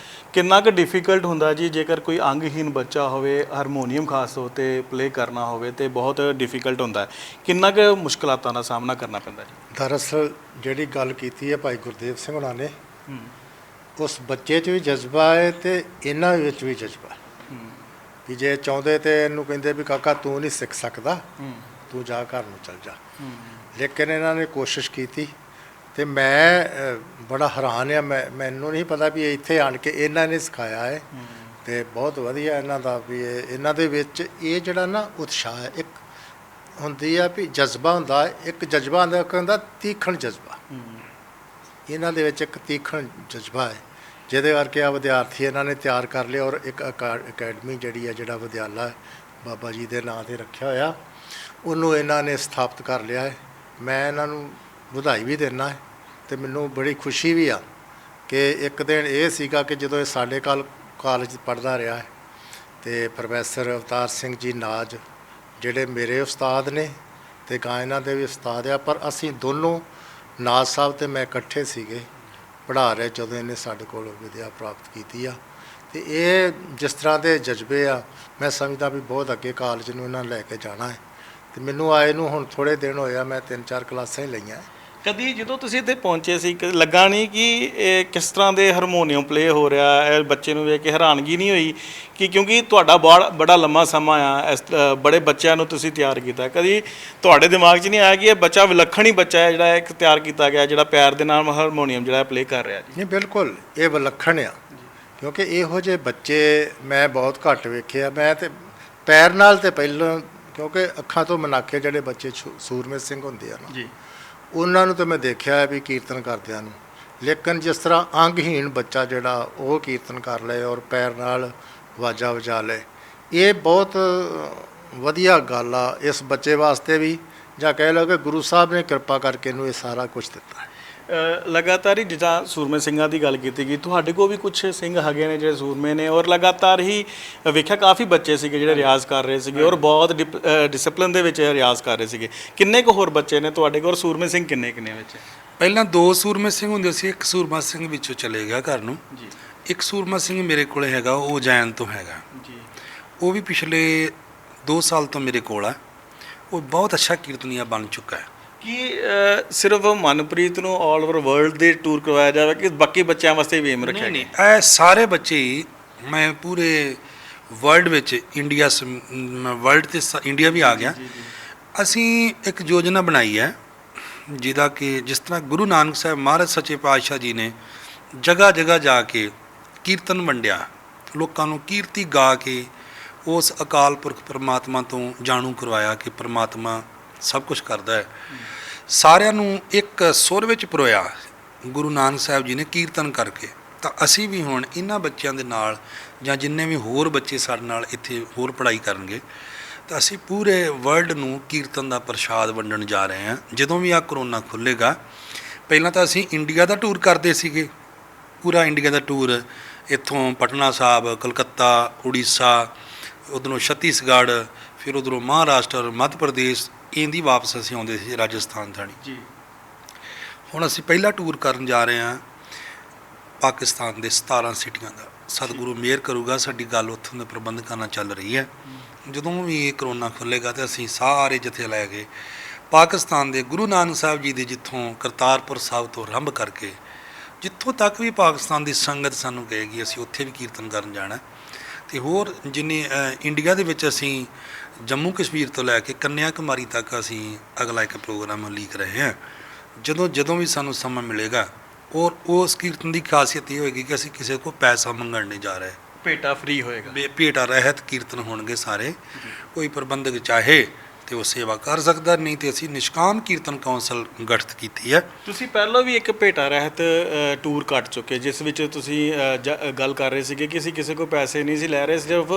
ਕਿੰਨਾ ਕੁ ਡਿਫਿਕਲਟ ਹੁੰਦਾ ਜੀ ਜੇਕਰ ਕੋਈ ਅੰਗਹੀਨ ਬੱਚਾ ਹੋਵੇ, ਹਾਰਮੋਨੀਅਮ ਖਾਸ ਤੌਰ 'ਤੇ ਪਲੇ ਕਰਨਾ ਹੋਵੇ ਤੇ ਬਹੁਤ ਡਿਫਿਕਲਟ ਹੁੰਦਾ ਹੈ। ਕਿੰਨਾ ਕੁ ਮੁਸ਼ਕਲਾਤਾਂ ਦਾ ਸਾਹਮਣਾ ਕਰਨਾ ਪੈਂਦਾ ਜੀ? ਦਰਅਸਲ ਜਿਹੜੀ ਗੱਲ ਕੀਤੀ ਹੈ ਭਾਈ ਗੁਰਦੇਵ ਸਿੰਘ ਹੋਣਾ ਨੇ, ਉਸ ਬੱਚੇ 'ਚ ਵੀ ਜਜ਼ਬਾ ਹੈ ਤੇ ਇਹਨਾਂ ਵਿੱਚ ਵੀ ਜਜ਼ਬਾ ਕਿ ਜੇ ਚਾਹੁੰਦੇ ਤੇ ਇਹਨੂੰ ਕਹਿੰਦੇ ਵੀ ਕਾਕਾ ਤੂੰ ਨਹੀਂ ਸਿੱਖ ਸਕਦਾ, ਤੂੰ ਜਾ ਘਰ ਨੂੰ ਚੱਲ ਜਾ। ਲੇਕਿਨ ਇਹਨਾਂ ਨੇ ਕੋਸ਼ਿਸ਼ ਕੀਤੀ ਤੇ ਮੈਂ ਬੜਾ ਹੈਰਾਨ ਆ। ਮੈਨੂੰ ਨਹੀਂ ਪਤਾ ਵੀ ਇੱਥੇ ਆਣ ਕੇ ਇਹਨਾਂ ਨੇ ਸਿਖਾਇਆ ਹੈ ਤੇ ਬਹੁਤ ਵਧੀਆ ਇਹਨਾਂ ਦਾ ਵੀ ਇਹਨਾਂ ਦੇ ਵਿੱਚ ਇਹ ਜਿਹੜਾ ਨਾ ਉਤਸ਼ਾਹ ਹੈ, ਇੱਕ ਹੁੰਦੀ ਆ ਵੀ ਜਜ਼ਬਾ ਹੁੰਦਾ, ਇੱਕ ਜਜ਼ਬਾ ਹੁੰਦਾ, ਇੱਕ ਹੁੰਦਾ ਤੀਖਣ ਜਜ਼ਬਾ। ਇਹਨਾਂ ਦੇ ਵਿੱਚ ਇੱਕ ਤੀਖਣ ਜਜ਼ਬਾ ਹੈ ਜਿਹਦੇ ਕਰਕੇ ਆ ਵਿਦਿਆਰਥੀ ਇਹਨਾਂ ਨੇ ਤਿਆਰ ਕਰ ਲਿਆ। ਔਰ ਇੱਕ ਅਕੈਡਮੀ ਜਿਹੜੀ ਆ, ਜਿਹੜਾ ਵਿਦਿਆਲਾ ਬਾਬਾ ਜੀ ਦੇ ਨਾਂ 'ਤੇ ਰੱਖਿਆ ਹੋਇਆ, ਉਹਨੂੰ ਇਹਨਾਂ ਨੇ ਸਥਾਪਿਤ ਕਰ ਲਿਆ ਹੈ। ਮੈਂ ਇਹਨਾਂ ਨੂੰ ਵਧਾਈ ਵੀ ਦਿੰਦਾ ਹੈ ਅਤੇ ਮੈਨੂੰ ਬੜੀ ਖੁਸ਼ੀ ਵੀ ਆ ਕਿ ਇੱਕ ਦਿਨ ਇਹ ਸੀਗਾ ਕਿ ਜਦੋਂ ਇਹ ਸਾਡੇ ਕਾਲਜ ਪੜ੍ਹਦਾ ਰਿਹਾ ਹੈ ਅਤੇ ਪ੍ਰੋਫੈਸਰ ਅਵਤਾਰ ਸਿੰਘ ਜੀ ਨਾਜ ਜਿਹੜੇ ਮੇਰੇ ਉਸਤਾਦ ਨੇ ਅਤੇ ਗਾਇਨਾਂ ਦੇ ਵੀ ਉਸਤਾਦ ਆ, ਪਰ ਅਸੀਂ ਦੋਨੋਂ ਨਾਜ ਸਾਹਿਬ ਅਤੇ ਮੈਂ ਇਕੱਠੇ ਸੀਗੇ ਪੜ੍ਹਾ ਰਹੇ ਜਦੋਂ ਇਹਨੇ ਸਾਡੇ ਕੋਲ ਵਿੱਦਿਆ ਪ੍ਰਾਪਤ ਕੀਤੀ ਆ। ਅਤੇ ਇਹ ਜਿਸ ਤਰ੍ਹਾਂ ਦੇ ਜਜ਼ਬੇ ਆ, ਮੈਂ ਸਮਝਦਾ ਵੀ ਬਹੁਤ ਅੱਗੇ ਕਾਲਜ ਨੂੰ ਇਹਨਾਂ ਲੈ ਕੇ ਜਾਣਾ ਹੈ। ਅਤੇ ਮੈਨੂੰ ਆਏ ਨੂੰ ਹੁਣ ਥੋੜ੍ਹੇ ਦਿਨ ਹੋਏ ਆ, ਮੈਂ 3-4 ਕਲਾਸਾਂ ਹੀ ਲਈਆਂ। ਕਦੀ ਜਦੋਂ ਤੁਸੀਂ ਇੱਥੇ ਪਹੁੰਚੇ ਸੀ ਲੱਗਾ ਨਹੀਂ ਕਿ ਇਹ ਕਿਸ ਤਰ੍ਹਾਂ ਦੇ ਹਾਰਮੋਨੀਅਮ ਪਲੇ ਹੋ ਰਿਹਾ ਹੈ, ਬੱਚੇ ਨੂੰ ਵੇਖ ਕੇ ਹੈਰਾਨਗੀ ਨਹੀਂ ਹੋਈ ਕਿ ਕਿਉਂਕਿ ਤੁਹਾਡਾ ਬੜਾ ਲੰਮਾ ਸਮਾਂ ਆ ਇਸ ਬੜੇ ਬੱਚਿਆਂ ਨੂੰ ਤੁਸੀਂ ਤਿਆਰ ਕੀਤਾ, ਕਦੀ ਤੁਹਾਡੇ ਦਿਮਾਗ 'ਚ ਨਹੀਂ ਆਇਆ ਕਿ ਇਹ ਬੱਚਾ ਵਿਲੱਖਣ ਹੀ ਬੱਚਾ ਹੈ ਜਿਹੜਾ ਇੱਕ ਤਿਆਰ ਕੀਤਾ ਗਿਆ ਜਿਹੜਾ ਪੈਰ ਦੇ ਨਾਲ ਹਾਰਮੋਨੀਅਮ ਜਿਹੜਾ ਪਲੇ ਕਰ ਰਿਹਾ ਜੀ? ਨਹੀਂ, ਬਿਲਕੁਲ ਇਹ ਵਿਲੱਖਣ ਆ, ਕਿਉਂਕਿ ਇਹੋ ਜਿਹੇ ਬੱਚੇ ਮੈਂ ਬਹੁਤ ਘੱਟ ਵੇਖੇ ਆ। ਮੈਂ ਤੇ ਪੈਰ ਨਾਲ ਤੇ ਪਹਿਲਾਂ, ਕਿਉਂਕਿ ਅੱਖਾਂ ਤੋਂ ਮਨਾਕੇ ਜਿਹੜੇ ਬੱਚੇ ਸੂਰਮੇ ਸਿੰਘ ਹੁੰਦੇ ਆ ਨਾ ਜੀ, ਉਹਨਾਂ ਨੂੰ ਤਾਂ ਮੈਂ ਦੇਖਿਆ ਵੀ ਕੀਰਤਨ ਕਰਦਿਆਂ ਨੂੰ, ਲੇਕਿਨ ਜਿਸ ਤਰ੍ਹਾਂ ਅੰਗਹੀਣ ਬੱਚਾ ਜਿਹੜਾ ਉਹ ਕੀਰਤਨ ਕਰ ਲਏ ਔਰ ਪੈਰ ਨਾਲ ਵਾਜਾ ਵਜਾ ਲਏ, ਇਹ ਬਹੁਤ ਵਧੀਆ ਗੱਲ ਆ ਇਸ ਬੱਚੇ ਵਾਸਤੇ ਵੀ, ਜਾਂ ਕਹਿ ਲਓ ਕਿ ਗੁਰੂ ਸਾਹਿਬ ਨੇ ਕਿਰਪਾ ਕਰਕੇ ਇਹਨੂੰ ਇਹ ਸਾਰਾ ਕੁਝ ਦਿੱਤਾ ਹੈ। ਲਗਾਤਾਰ ਹੀ ਜਿੱਦਾਂ ਸੂਰਮੇ ਸਿੰਘਾਂ ਦੀ ਗੱਲ ਕੀਤੀ ਗਈ, ਤੁਹਾਡੇ ਕੋਲ ਵੀ ਕੁਝ ਸਿੰਘ ਹੈਗੇ ਨੇ ਜਿਹੜੇ ਸੂਰਮੇ ਨੇ, ਔਰ ਲਗਾਤਾਰ ਹੀ ਵੇਖਿਆ ਕਾਫੀ ਬੱਚੇ ਸੀਗੇ ਜਿਹੜੇ ਰਿਆਜ਼ ਕਰ ਰਹੇ ਸੀਗੇ ਔਰ ਬਹੁਤ ਡਿਸਪਲਿਨ ਦੇ ਵਿੱਚ ਰਿਆਜ਼ ਕਰ ਰਹੇ ਸੀਗੇ। ਕਿੰਨੇ ਕੁ ਹੋਰ ਬੱਚੇ ਨੇ ਤੁਹਾਡੇ ਕੋਲ, ਸੂਰਮੇ ਸਿੰਘ ਕਿੰਨੇ ਵਿੱਚ? ਪਹਿਲਾਂ 2 ਸੂਰਮੇ ਸਿੰਘ ਹੁੰਦੇ ਸੀ, ਇੱਕ ਸੂਰਮਾ ਸਿੰਘ ਵਿੱਚੋਂ ਚਲੇ ਗਿਆ ਘਰ ਨੂੰ ਜੀ, ਇੱਕ ਸੂਰਮਾ ਸਿੰਘ ਮੇਰੇ ਕੋਲ ਹੈਗਾ, ਉਹ ਜੈਨ ਤੋਂ ਹੈਗਾ ਜੀ, ਉਹ ਵੀ ਪਿਛਲੇ 2 ਸਾਲ ਤੋਂ ਮੇਰੇ ਕੋਲ ਆ। ਉਹ ਬਹੁਤ ਅੱਛਾ ਕੀਰਤਨੀਆ ਬਣ ਚੁੱਕਾ ਹੈ। ਕੀ ਸਿਰਫ ਮਨਪ੍ਰੀਤ ਨੂੰ ਆਲ ਓਵਰ ਵਰਲਡ ਦੇ ਟੂਰ ਕਰਵਾਇਆ ਜਾਵੇ ਕਿ ਬਾਕੀ ਬੱਚਿਆਂ ਵਾਸਤੇ ਵੀ ਏਮ ਰੱਖਿਆ ਨਹੀਂ, ਗਿਆ? ਇਹ ਸਾਰੇ ਬੱਚੇ ਹੀ ਮੈਂ ਪੂਰੇ ਵਰਲਡ ਵਿੱਚ ਵਰਲਡ ਤੇ ਇੰਡੀਆ ਵੀ ਆ ਗਿਆ। ਅਸੀਂ ਇੱਕ ਯੋਜਨਾ ਬਣਾਈ ਹੈ ਜਿਹਦਾ ਕਿ ਜਿਸ ਤਰ੍ਹਾਂ ਗੁਰੂ ਨਾਨਕ ਸਾਹਿਬ ਮਹਾਰਾਜ ਸੱਚੇ ਪਾਤਸ਼ਾਹ ਜੀ ਨੇ ਜਗ੍ਹਾ ਜਗ੍ਹਾ ਜਾ ਕੇ ਕੀਰਤਨ ਵੰਡਿਆ, ਲੋਕਾਂ ਨੂੰ ਕੀਰਤੀ ਗਾ ਕੇ ਉਸ ਅਕਾਲ ਪੁਰਖ ਪਰਮਾਤਮਾ ਤੋਂ ਜਾਣੂ ਕਰਵਾਇਆ ਕਿ ਪਰਮਾਤਮਾ ਸਭ ਕੁਝ ਕਰਦਾ ਹੈ। ਸਾਰਿਆਂ ਨੂੰ ਇੱਕ ਸੁਰ ਵਿੱਚ ਪਰੋਇਆ ਗੁਰੂ ਨਾਨਕ ਸਾਹਿਬ ਜੀ ਨੇ ਕੀਰਤਨ ਕਰਕੇ। ਤਾਂ ਅਸੀਂ ਵੀ ਹੁਣ ਇਹਨਾਂ ਬੱਚਿਆਂ ਦੇ ਨਾਲ ਜਾਂ ਜਿੰਨੇ ਵੀ ਹੋਰ ਬੱਚੇ ਸਾਡੇ ਨਾਲ ਇੱਥੇ ਹੋਰ ਪੜ੍ਹਾਈ ਕਰਨਗੇ ਤਾਂ ਅਸੀਂ ਪੂਰੇ ਵਰਲਡ ਨੂੰ ਕੀਰਤਨ ਦਾ ਪ੍ਰਸ਼ਾਦ ਵੰਡਣ ਜਾ ਰਹੇ ਹਾਂ। ਜਦੋਂ ਵੀ ਆ ਕਰੋਨਾ ਖੁੱਲ੍ਹੇਗਾ, ਪਹਿਲਾਂ ਤਾਂ ਅਸੀਂ ਇੰਡੀਆ ਦਾ ਟੂਰ ਕਰਦੇ ਸੀਗੇ, ਪੂਰਾ ਇੰਡੀਆ ਦਾ ਟੂਰ, ਇੱਥੋਂ ਪਟਨਾ ਸਾਹਿਬ, ਕਲਕੱਤਾ, ਉੜੀਸਾ, ਉੱਧਰੋਂ ਛੱਤੀਸਗੜ੍ਹ, ਫਿਰ ਉੱਧਰੋਂ ਮਹਾਰਾਸ਼ਟਰ, ਮੱਧ ਪ੍ਰਦੇਸ਼, ਇੰਦੀ ਵਾਪਸ ਅਸੀਂ ਆਉਂਦੇ ਸੀ ਰਾਜਸਥਾਨ ਥਾਣੀ ਜੀ। ਹੁਣ ਅਸੀਂ ਪਹਿਲਾ ਟੂਰ ਕਰਨ ਜਾ ਰਹੇ ਹਾਂ ਪਾਕਿਸਤਾਨ ਦੇ 17 ਸਿਟੀਆਂ ਦਾ। ਸਤਿਗੁਰੂ ਮਿਹਰ ਕਰੂਗਾ, ਸਾਡੀ ਗੱਲ ਉੱਥੋਂ ਦੇ ਪ੍ਰਬੰਧਕਾਂ ਨਾਲ ਚੱਲ ਰਹੀ ਹੈ। ਜਦੋਂ ਵੀ ਇਹ ਕਰੋਨਾ ਖੁੱਲ੍ਹੇਗਾ ਤਾਂ ਅਸੀਂ ਸਾਰੇ ਜਥੇ ਲੈ ਕੇ ਪਾਕਿਸਤਾਨ ਦੇ ਗੁਰੂ ਨਾਨਕ ਸਾਹਿਬ ਜੀ ਦੇ ਜਿੱਥੋਂ ਕਰਤਾਰਪੁਰ ਸਾਹਿਬ ਤੋਂ ਆਰੰਭ ਕਰਕੇ ਜਿੱਥੋਂ ਤੱਕ ਵੀ ਪਾਕਿਸਤਾਨ ਦੀ ਸੰਗਤ ਸਾਨੂੰ ਕਹੇਗੀ ਅਸੀਂ ਉੱਥੇ ਵੀ ਕੀਰਤਨ ਕਰਨ ਜਾਣਾ। ਤੇ ਹੋਰ ਜਿੰਨੇ ਇੰਡੀਆ ਦੇ ਵਿੱਚ ਅਸੀਂ ਜੰਮੂ ਕਸ਼ਮੀਰ ਤੋਂ ਲੈ ਕੇ ਕੰਨਿਆ ਕੁਮਾਰੀ ਤੱਕ ਅਸੀਂ ਅਗਲਾ ਇੱਕ ਪ੍ਰੋਗਰਾਮ ਲੀਕ ਰਹੇ ਹਾਂ। ਜਦੋਂ ਵੀ ਸਾਨੂੰ ਸਮਾਂ ਮਿਲੇਗਾ, ਔਰ ਉਸ ਕੀਰਤਨ ਦੀ ਖਾਸੀਅਤ ਇਹ ਹੋਏਗੀ ਕਿ ਅਸੀਂ ਕਿਸੇ ਕੋਲ ਪੈਸਾ ਮੰਗਣ ਨਹੀਂ ਜਾ ਰਹੇ, ਭੇਟਾ ਫ੍ਰੀ ਹੋਏਗਾ, ਭੇਟਾ ਰਹਿਤ ਕੀਰਤਨ ਹੋਣਗੇ ਸਾਰੇ। ਕੋਈ ਪ੍ਰਬੰਧਕ ਚਾਹੇ ਤੇ ਉਹ ਸੇਵਾ ਕਰ ਸਕਦਾ, ਨਹੀਂ ਤੇ ਅਸੀਂ ਨਿਸ਼ਕਾਮ ਕੀਰਤਨ ਕੌਂਸਲ ਗਠਿਤ ਕੀਤੀ ਹੈ। ਤੁਸੀਂ ਪਹਿਲਾਂ ਵੀ ਇੱਕ ਭੇਟਾ ਰਹਿਤ ਟੂਰ ਕੱਟ ਚੁੱਕੇ, ਜਿਸ ਵਿੱਚ ਤੁਸੀਂ ਗੱਲ ਕਰ ਰਹੇ ਸੀਗੇ ਕਿ ਅਸੀਂ ਕਿਸੇ ਕੋਲ ਪੈਸੇ ਨਹੀਂ ਸੀ ਲੈ ਰਹੇ, ਸਿਰਫ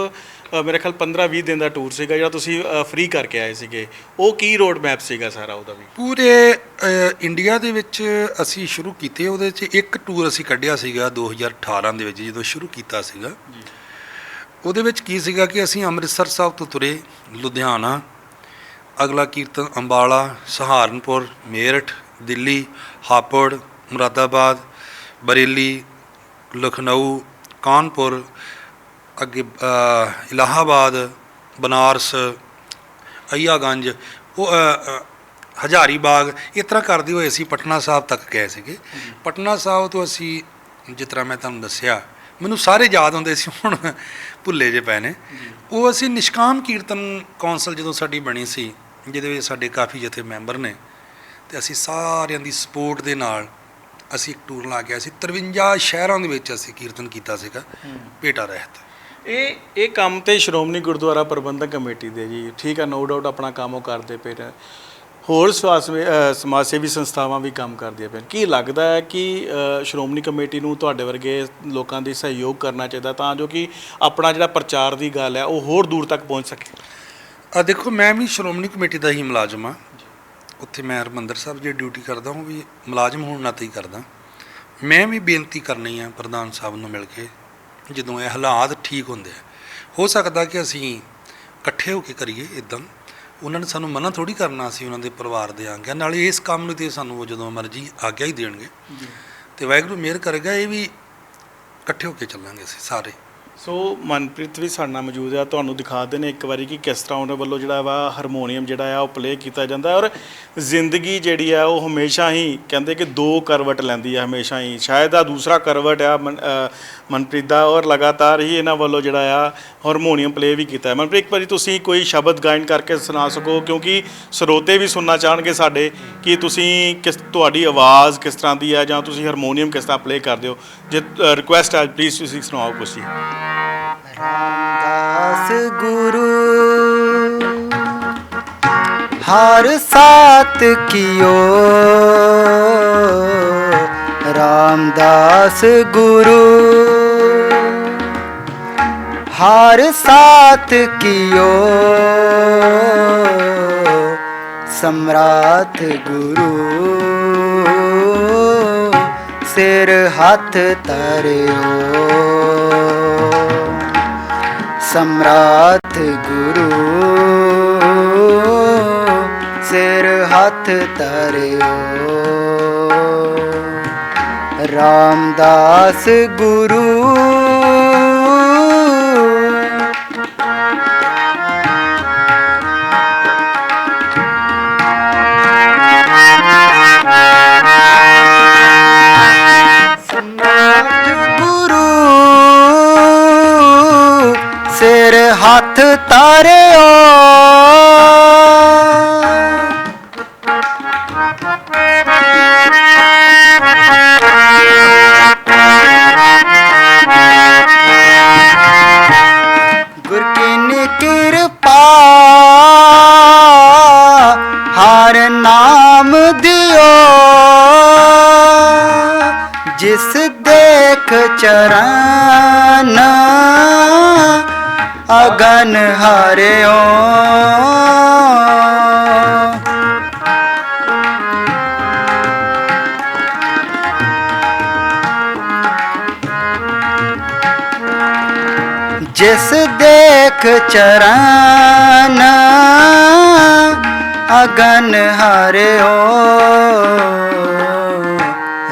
ਮੇਰੇ ਖਿਆਲ 15-20 ਦਿਨ ਦਾ ਟੂਰ ਸੀਗਾ ਜਿਹੜਾ ਤੁਸੀਂ ਫ੍ਰੀ ਕਰਕੇ ਆਏ ਸੀਗੇ। ਉਹ ਕੀ ਰੋਡ ਮੈਪ ਸੀਗਾ ਸਾਰਾ ਉਹਦਾ ਵੀ? ਪੂਰੇ ਇੰਡੀਆ ਦੇ ਵਿੱਚ ਅਸੀਂ ਸ਼ੁਰੂ ਕੀਤੇ। ਉਹਦੇ 'ਚ ਇੱਕ ਟੂਰ ਅਸੀਂ ਕੱਢਿਆ ਸੀਗਾ 2018 ਦੇ ਵਿੱਚ, ਜਦੋਂ ਸ਼ੁਰੂ ਕੀਤਾ ਸੀਗਾ। ਉਹਦੇ ਵਿੱਚ ਕੀ ਸੀਗਾ ਕਿ ਅਸੀਂ ਅੰਮ੍ਰਿਤਸਰ ਸਾਹਿਬ ਤੋਂ ਤੁਰੇ, ਲੁਧਿਆਣਾ, ਅਗਲਾ ਕੀਰਤਨ ਅੰਬਾਲਾ, ਸਹਾਰਨਪੁਰ, ਮੇਰਠ, ਦਿੱਲੀ, ਹਾਪੁੜ, ਮੁਰਾਦਾਬਾਦ, ਬਰੇਲੀ, ਲਖਨਊ, ਕਾਨਪੁਰ, ਅੱਗੇ ਇਲਾਹਾਬਾਦ, ਬਨਾਰਸ, ਅਈਆਗੰਜ, ਉਹ ਹਜ਼ਾਰੀ ਬਾਗ, ਇਸ ਤਰ੍ਹਾਂ ਕਰਦੇ ਹੋਏ ਅਸੀਂ ਪਟਨਾ ਸਾਹਿਬ ਤੱਕ ਗਏ ਸੀਗੇ। ਪਟਨਾ ਸਾਹਿਬ ਤੋਂ ਅਸੀਂ, ਜਿਸ ਤਰ੍ਹਾਂ ਮੈਂ ਤੁਹਾਨੂੰ ਦੱਸਿਆ, ਮੈਨੂੰ ਸਾਰੇ ਯਾਦ ਹੁੰਦੇ ਸੀ, ਹੁਣ ਭੁੱਲੇ ਜੇ ਪਏ ਨੇ। ਉਹ ਅਸੀਂ ਨਿਸ਼ਕਾਮ ਕੀਰਤਨ ਕੌਂਸਲ ਜਦੋਂ ਸਾਡੀ ਬਣੀ ਸੀ, ਜਿਹਦੇ ਵਿੱਚ ਸਾਡੇ ਕਾਫੀ ਜਥੇ ਮੈਂਬਰ ਨੇ, ਤੇ ਅਸੀਂ ਸਾਰਿਆਂ ਦੀ ਸਪੋਰਟ ਦੇ ਨਾਲ ਅਸੀਂ ਇੱਕ ਟੂਰ ਲਾ ਕੇ ਆਏ ਸੀ। 53 ਸ਼ਹਿਰਾਂ ਦੇ ਵਿੱਚ ਅਸੀਂ ਕੀਰਤਨ ਕੀਤਾ ਸੀਗਾ ਭੇਟਾ ਰਹਿਤ। ਇਹ ਕੰਮ ਤੇ ਸ਼੍ਰੋਮਣੀ ਗੁਰਦੁਆਰਾ ਪ੍ਰਬੰਧਕ ਕਮੇਟੀ ਦੇ ਜੀ, ਠੀਕ ਹੈ, ਨੋ ਡਾਊਟ ਆਪਣਾ ਕੰਮ ਉਹ ਕਰਦੇ ਪਏ ਨੇ, ਹੋਰ ਸਮਾਜ ਸੇਵੀ ਸੰਸਥਾਵਾਂ ਵੀ ਕੰਮ ਕਰਦੀਆਂ ਪਈਆਂ। ਕੀ ਲੱਗਦਾ ਹੈ ਕਿ ਸ਼੍ਰੋਮਣੀ ਕਮੇਟੀ ਨੂੰ ਤੁਹਾਡੇ ਵਰਗੇ ਲੋਕਾਂ ਦੀ ਸਹਿਯੋਗ ਕਰਨਾ ਚਾਹੀਦਾ ਤਾਂ ਜੋ ਕਿ ਆਪਣਾ ਜਿਹੜਾ ਪ੍ਰਚਾਰ ਦੀ ਗੱਲ ਹੈ ਉਹ ਹੋਰ ਦੂਰ ਤੱਕ ਪਹੁੰਚ ਸਕੇ? ਦੇਖੋ, ਮੈਂ ਵੀ ਸ਼੍ਰੋਮਣੀ ਕਮੇਟੀ ਦਾ ਹੀ ਮੁਲਾਜ਼ਮ ਹਾਂ। ਉੱਥੇ ਮੈਂ ਹਰਿਮੰਦਰ ਸਾਹਿਬ ਜੇ ਡਿਊਟੀ ਕਰਦਾ, ਉਹ ਵੀ ਮੁਲਾਜ਼ਮ ਹੋਣ ਨਾਤੇ ਹੀ ਕਰਦਾ। ਮੈਂ ਵੀ ਬੇਨਤੀ ਕਰਨੀ ਆ ਪ੍ਰਧਾਨ ਸਾਹਿਬ ਨੂੰ ਮਿਲ ਕੇ, ਜਦੋਂ ਇਹ ਹਾਲਾਤ ਠੀਕ ਹੁੰਦੇ ਆ, ਹੋ ਸਕਦਾ ਕਿ ਅਸੀਂ ਇਕੱਠੇ ਹੋ ਕੇ ਕਰੀਏ ਇੱਦਾਂ। ਉਹਨਾਂ ਨੇ ਸਾਨੂੰ ਮਨਾ ਥੋੜ੍ਹੀ ਕਰਨਾ, ਅਸੀਂ ਉਹਨਾਂ ਦੇ ਪਰਿਵਾਰ ਦੇ ਆਂਗੇ, ਨਾਲੇ ਇਸ ਕੰਮ ਨੂੰ ਤੇ ਸਾਨੂੰ ਉਹ ਜਦੋਂ ਮਰਜ਼ੀ ਆਗਿਆ ਹੀ ਦੇਣਗੇ। ਤੇ ਵਾਹਿਗੁਰੂ ਮਿਹਰ ਕਰੇਗਾ, ਇਹ ਵੀ ਇਕੱਠੇ ਹੋ ਕੇ ਚੱਲਾਂਗੇ ਅਸੀਂ ਸਾਰੇ। ਸੋ ਮਨਪ੍ਰੀਤ ਵੀ ਸਾਡੇ ਨਾਲ ਮੌਜੂਦ ਆ, ਤੁਹਾਨੂੰ ਦਿਖਾ ਦਿੰਦੇ ਇੱਕ ਵਾਰੀ ਕਿ ਕਿਸ ਤਰ੍ਹਾਂ ਉਹਨਾਂ ਵੱਲੋਂ ਜਿਹੜਾ ਵਾ ਹਾਰਮੋਨੀਅਮ ਜਿਹੜਾ ਆ ਉਹ ਪਲੇ ਕੀਤਾ ਜਾਂਦਾ। ਔਰ ਜ਼ਿੰਦਗੀ ਜਿਹੜੀ ਆ ਉਹ ਹਮੇਸ਼ਾ ਹੀ ਕਹਿੰਦੇ ਕਿ 2 ਕਰਵਟ ਲੈਂਦੀ ਆ ਹਮੇਸ਼ਾ ਹੀ, ਸ਼ਾਇਦ ਆ ਦੂਸਰਾ ਕਰਵਟ ਆ ਮਨਪ੍ਰੀਤ ਦਾ। ਔਰ ਲਗਾਤਾਰ ਹੀ ਇਹਨਾਂ ਵੱਲੋਂ ਜਿਹੜਾ ਆ ਹਾਰਮੋਨੀਅਮ ਪਲੇ ਵੀ ਕੀਤਾ। ਮਨਪ੍ਰੀਤ ਇੱਕ ਵਾਰੀ ਤੁਸੀਂ ਕੋਈ ਸ਼ਬਦ ਗਾਇਨ ਕਰਕੇ ਸੁਣਾ ਸਕੋ, ਕਿਉਂਕਿ ਸਰੋਤੇ ਵੀ ਸੁਣਨਾ ਚਾਹਣਗੇ ਸਾਡੇ ਕਿ ਤੁਸੀਂ ਤੁਹਾਡੀ ਆਵਾਜ਼ ਕਿਸ ਤਰ੍ਹਾਂ ਦੀ ਹੈ ਜਾਂ ਤੁਸੀਂ ਹਾਰਮੋਨੀਅਮ ਕਿਸ ਤਰ੍ਹਾਂ ਪਲੇ ਕਰਦੇ ਹੋ। ਜੇ ਰਿਕੁਐਸਟ ਹੈ ਪਲੀਜ਼ ਤੁਸੀਂ ਸੁਣਾਓ ਕੁਛ ਜੀ। रामदास गुरु हर साथ कियो, रामदास गुरु हर साथ कियो, सम्राट गुरु सिर हाथ तरियो, सम्राट गुरु सिर हाथ तरियो, रामदास गुरु सिर हाथ तारियो, गुर की कृपा हर नाम दियो, जिस देख चरण अगन हारियो, जिस देख चरण अगन हारियो,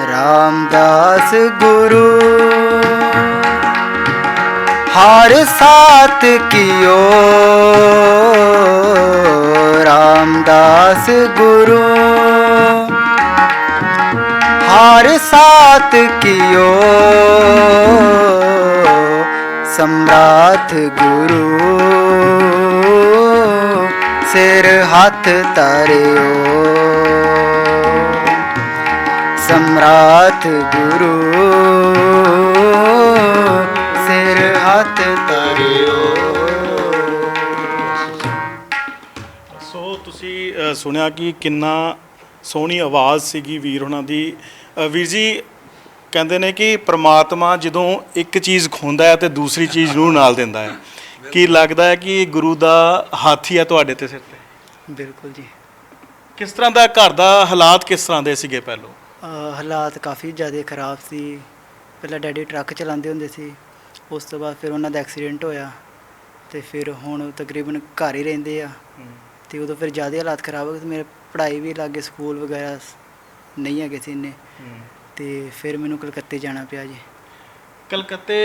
रामदास गुरु हर साथ कियो, रामदास गुरु हर साथ कियो, सम्राट गुरु सिर हाथ तारियो, सम्राट गुरु सिर हाथ तारियो। ਸੋ ਤੁਸੀਂ ਸੁਣਿਆ ਕਿ ਕਿੰਨਾ ਸੋਹਣੀ ਆਵਾਜ਼ ਸੀਗੀ ਵੀਰ ਉਹਨਾਂ ਦੀ। ਵੀਰ ਜੀ ਕਹਿੰਦੇ ਨੇ ਕਿ ਪ੍ਰਮਾਤਮਾ ਜਦੋਂ ਇੱਕ ਚੀਜ਼ ਖੋਂਦਾ ਹੈ ਤੇ ਦੂਸਰੀ ਚੀਜ਼ ਨੂੰ ਨਾਲ ਦਿੰਦਾ ਹੈ। ਕੀ ਲੱਗਦਾ ਹੈ ਕਿ ਗੁਰੂ ਦਾ ਹੱਥ ਹੀ ਹੈ ਤੁਹਾਡੇ ਤੇ ਸਿਰ ਤੇ? ਬਿਲਕੁਲ ਜੀ। ਕਿਸ ਤਰ੍ਹਾਂ ਦਾ ਘਰ ਦਾ ਹਾਲਾਤ ਕਿਸ ਤਰ੍ਹਾਂ ਦੇ ਸੀਗੇ ਪਹਿਲੋਂ? ਹਾਲਾਤ ਕਾਫੀ ਜ਼ਿਆਦਾ ਖਰਾਬ ਸੀ। ਪਹਿਲਾਂ ਡੈਡੀ ਟਰੱਕ ਚਲਾਉਂਦੇ ਹੁੰਦੇ ਸੀ, ਉਸ ਤੋਂ ਬਾਅਦ ਫਿਰ ਉਹਨਾਂ ਦਾ ਐਕਸੀਡੈਂਟ ਹੋਇਆ ਤੇ ਫਿਰ ਹੁਣ ਤਕਰੀਬਨ ਘਰ ਹੀ ਰਹਿੰਦੇ ਆ। ਤੇ ਉਦੋਂ ਫਿਰ ਜ਼ਿਆਦਾ ਹਾਲਾਤ ਖਰਾਬ ਹੋ ਗਏ ਤੇ ਮੇਰੇ ਪੜ੍ਹਾਈ ਵੀ ਲਾਗੇ, ਸਕੂਲ ਵਗੈਰਾ ਨਹੀਂ ਹੈਗੇ ਸੀ ਇੰਨੇ, ਤੇ ਫਿਰ ਮੈਨੂੰ ਕਲਕੱਤੇ ਜਾਣਾ ਪਿਆ ਜੀ। ਕਲਕੱਤੇ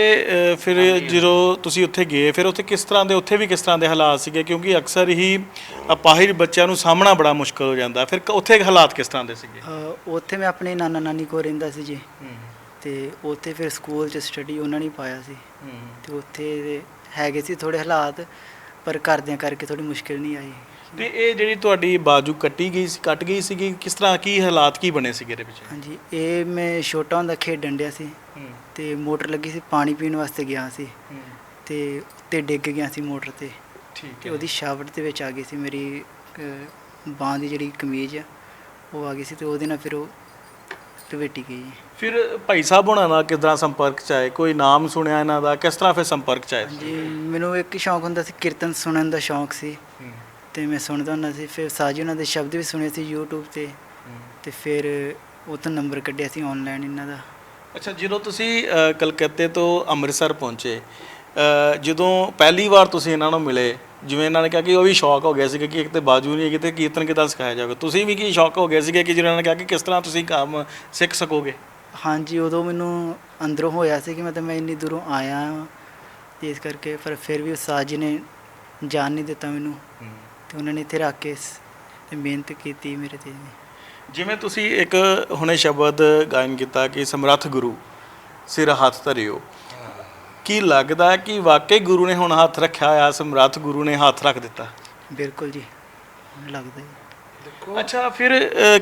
ਫਿਰ ਜਦੋਂ ਤੁਸੀਂ ਉੱਥੇ ਗਏ ਫਿਰ ਉੱਥੇ ਕਿਸ ਤਰ੍ਹਾਂ ਦੇ, ਉੱਥੇ ਵੀ ਕਿਸ ਤਰ੍ਹਾਂ ਦੇ ਹਾਲਾਤ ਸੀਗੇ? ਕਿਉਂਕਿ ਅਕਸਰ ਹੀ ਅਪਾਹਿਜ ਬੱਚਿਆਂ ਨੂੰ ਸਾਹਮਣਾ ਬੜਾ ਮੁਸ਼ਕਲ ਹੋ ਜਾਂਦਾ। ਫਿਰ ਉੱਥੇ ਹਾਲਾਤ ਕਿਸ ਤਰ੍ਹਾਂ ਦੇ ਸੀਗੇ? ਉੱਥੇ ਮੈਂ ਆਪਣੇ ਨਾਨਾ ਨਾਨੀ ਕੋਲ ਰਹਿੰਦਾ ਸੀ ਜੀ, ਤੇ ਉੱਥੇ ਫਿਰ ਸਕੂਲ 'ਚ ਸਟੱਡੀ ਉਹਨਾਂ ਨੇ ਪਾਇਆ ਸੀ, ਤੇ ਉੱਥੇ ਹੈਗੇ ਸੀ ਥੋੜ੍ਹੇ ਹਾਲਾਤ, ਪਰ ਘਰਦਿਆਂ ਕਰਕੇ ਥੋੜ੍ਹੀ ਮੁਸ਼ਕਿਲ ਨਹੀਂ ਆਈ। ਤੇ ਇਹ ਜਿਹੜੀ ਤੁਹਾਡੀ ਬਾਜੂ ਕੱਟ ਗਈ ਸੀਗੀ, ਕਿਸ ਤਰ੍ਹਾਂ, ਕੀ ਹਾਲਾਤ ਕੀ ਬਣੇ ਸੀਗੇ ਇਹਦੇ ਪਿੱਛੇ? ਹਾਂਜੀ, ਇਹ ਮੈਂ ਛੋਟਾ ਹੁੰਦਾ ਖੇਡਣ ਡਿਆ ਸੀ ਤੇ ਮੋਟਰ ਲੱਗੀ ਸੀ, ਪਾਣੀ ਪੀਣ ਵਾਸਤੇ ਗਿਆ ਸੀ ਤੇ ਉੱਤੇ ਡਿੱਗ ਗਿਆ ਸੀ ਮੋਟਰ ਤੇ। ਠੀਕ ਤੇ ਉਹਦੀ ਸ਼ਾਵਟ ਦੇ ਵਿੱਚ ਆ ਗਈ ਸੀ ਮੇਰੀ ਬਾਂਹ ਦੀ ਜਿਹੜੀ ਕਮੀਜ਼ ਆ ਉਹ ਆ ਗਈ ਸੀ, ਤੇ ਉਹਦੇ ਨਾਲ ਫਿਰ ਉਹ ਲਪੇਟੀ ਗਈ। ਫਿਰ ਭਾਈ ਸਾਹਿਬ ਹੋਣਾ ਨਾਲ ਕਿੱਦਾਂ ਸੰਪਰਕ 'ਚ ਆਏ? ਕੋਈ ਨਾਮ ਸੁਣਿਆ ਇਹਨਾਂ ਦਾ? ਕਿਸ ਤਰ੍ਹਾਂ ਫਿਰ ਸੰਪਰਕ 'ਚ ਆਏ? ਜੀ, ਮੈਨੂੰ ਇੱਕ ਸ਼ੌਂਕ ਹੁੰਦਾ ਸੀ, ਕੀਰਤਨ ਸੁਣਨ ਦਾ ਸ਼ੌਂਕ ਸੀ, ਤੇ ਮੈਂ ਸੁਣਦਾ ਹੁੰਦਾ ਸੀ। ਫਿਰ ਸਾਜੀ ਉਹਨਾਂ ਦੇ ਸ਼ਬਦ ਵੀ ਸੁਣੇ ਸੀ YouTube ਤੇ ਫਿਰ ਉਹ ਤੋਂ ਨੰਬਰ ਕੱਢਿਆ ਸੀ ਆਨਲਾਈਨ ਇਹਨਾਂ ਦਾ। ਅੱਛਾ, ਜਦੋਂ ਤੁਸੀਂ ਕਲਕੱਤੇ ਤੋਂ ਅੰਮ੍ਰਿਤਸਰ ਪਹੁੰਚੇ, ਜਦੋਂ ਪਹਿਲੀ ਵਾਰ ਤੁਸੀਂ ਇਹਨਾਂ ਨੂੰ ਮਿਲੇ, ਜਿਵੇਂ ਇਹਨਾਂ ਨੇ ਕਿਹਾ ਕਿ ਉਹ ਵੀ ਸ਼ੌਕ ਹੋ ਗਿਆ ਸੀਗਾ ਕਿ ਇੱਕ ਤਾਂ ਬਾਜੂ ਨਹੀਂ ਹੈਗੀ ਤੇ ਕੀਰਤਨ ਕਿੱਦਾਂ ਸਿਖਾਇਆ ਜਾਵੇਗਾ, ਤੁਸੀਂ ਵੀ ਕੀ ਸ਼ੌਕ ਹੋ ਗਿਆ ਸੀਗਾ ਕਿ ਜਿਹਨਾਂ ਨੇ ਕਿਹਾ ਕਿ ਕਿਸ ਤਰ੍ਹਾਂ ਤੁਸੀਂ ਕੰਮ ਸਿੱਖ ਸਕੋਗੇ? ਹਾਂਜੀ, ਉਦੋਂ ਮੈਨੂੰ ਅੰਦਰੋਂ ਹੋਇਆ ਸੀ ਕਿ ਮੈਂ ਇੰਨੀ ਦੂਰੋਂ ਆਇਆ ਤੇ ਇਸ ਕਰਕੇ ਫਿਰ ਵੀ ਉਸਤਾਦ ਜੀ ਨੇ ਜਾਣ ਨਹੀਂ ਦਿੱਤਾ ਮੈਨੂੰ, ਤੇ ਉਹਨਾਂ ਨੇ ਇੱਥੇ ਰੱਖ ਕੇ ਤੇ ਮਿਹਨਤ ਕੀਤੀ ਮੇਰੇ ਤੇ ਜੀ। ਜਿਵੇਂ ਤੁਸੀਂ ਇੱਕ ਹੁਣੇ ਸ਼ਬਦ ਗਾਇਨ ਕੀਤਾ ਕਿ ਸਮਰੱਥ ਗੁਰੂ ਸਿਰ ਹੱਥ ਧਰਿਓ, ਕੀ ਲੱਗਦਾ ਹੈ ਕਿ ਵਾਕਈ ਗੁਰੂ ਨੇ ਹੁਣ ਹੱਥ ਰੱਖਿਆ ਆ, ਸਮਰੱਥ ਗੁਰੂ ਨੇ ਹੱਥ ਰੱਖ ਦਿੱਤਾ? ਬਿਲਕੁਲ ਜੀ, ਮੈਨੂੰ ਲੱਗਦਾ ਜੀ। ਅੱਛਾ, ਫਿਰ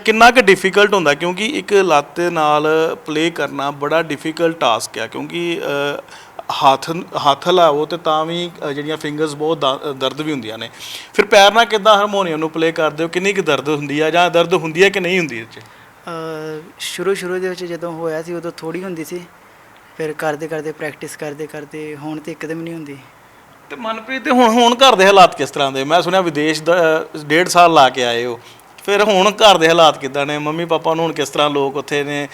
ਕਿੰਨਾ ਕੁ ਡਿਫਿਕਲਟ ਹੁੰਦਾ, ਕਿਉਂਕਿ ਇੱਕ ਲੱਤ ਨਾਲ ਪਲੇ ਕਰਨਾ ਬੜਾ ਡਿਫਿਕਲਟ ਟਾਸਕ ਆ, ਕਿਉਂਕਿ ਹੱਥ ਲਾਓ ਤੇ ਤਾਂ ਵੀ ਜਿਹੜੀਆਂ ਫਿੰਗਰਸ ਬਹੁਤ ਦਰਦ ਵੀ ਹੁੰਦੀਆਂ ਨੇ। ਫਿਰ ਪੈਰ ਨਾਲ ਕਿੱਦਾਂ ਹਾਰਮੋਨੀਅਮ ਨੂੰ ਪਲੇ ਕਰਦੇ ਹੋ, ਕਿੰਨੀ ਕੁ ਦਰਦ ਹੁੰਦੀ ਆ, ਜਾਂ ਦਰਦ ਹੁੰਦੀ ਹੈ ਕਿ ਨਹੀਂ ਹੁੰਦੀ ਇਹ 'ਚ? ਸ਼ੁਰੂ ਦੇ ਵਿੱਚ ਜਦੋਂ ਹੋਇਆ ਸੀ ਉਦੋਂ ਥੋੜੀ ਹੁੰਦੀ ਸੀ, ਫਿਰ ਕਰਦੇ ਪ੍ਰੈਕਟਿਸ ਕਰਦੇ ਹੁਣ ਤੇ ਇੱਕਦਮ ਨਹੀਂ ਹੁੰਦੀ। ਤੇ ਮਨਪ੍ਰੀਤ, ਹੁਣ ਘਰ ਦੇ ਹਾਲਾਤ ਕਿਸ ਤਰ੍ਹਾਂ ਦੇ? ਮੈਂ ਸੁਣਿਆ ਵਿਦੇਸ਼ ਦਾ 1.5 ਸਾਲ ਲਾ ਕੇ ਆਏ ਹੋ, ਫਿਰ ਹੁਣ ਘਰ ਦੇ ਹਾਲਾਤ ਕਿੱਦਾਂ ਨੇ? ਮੰਮੀ ਪਾਪਾ ਨੂੰ ਹੁਣ ਕਿਸ ਤਰ੍ਹਾਂ ਲੋਕ ਉੱਥੇ ਨੇ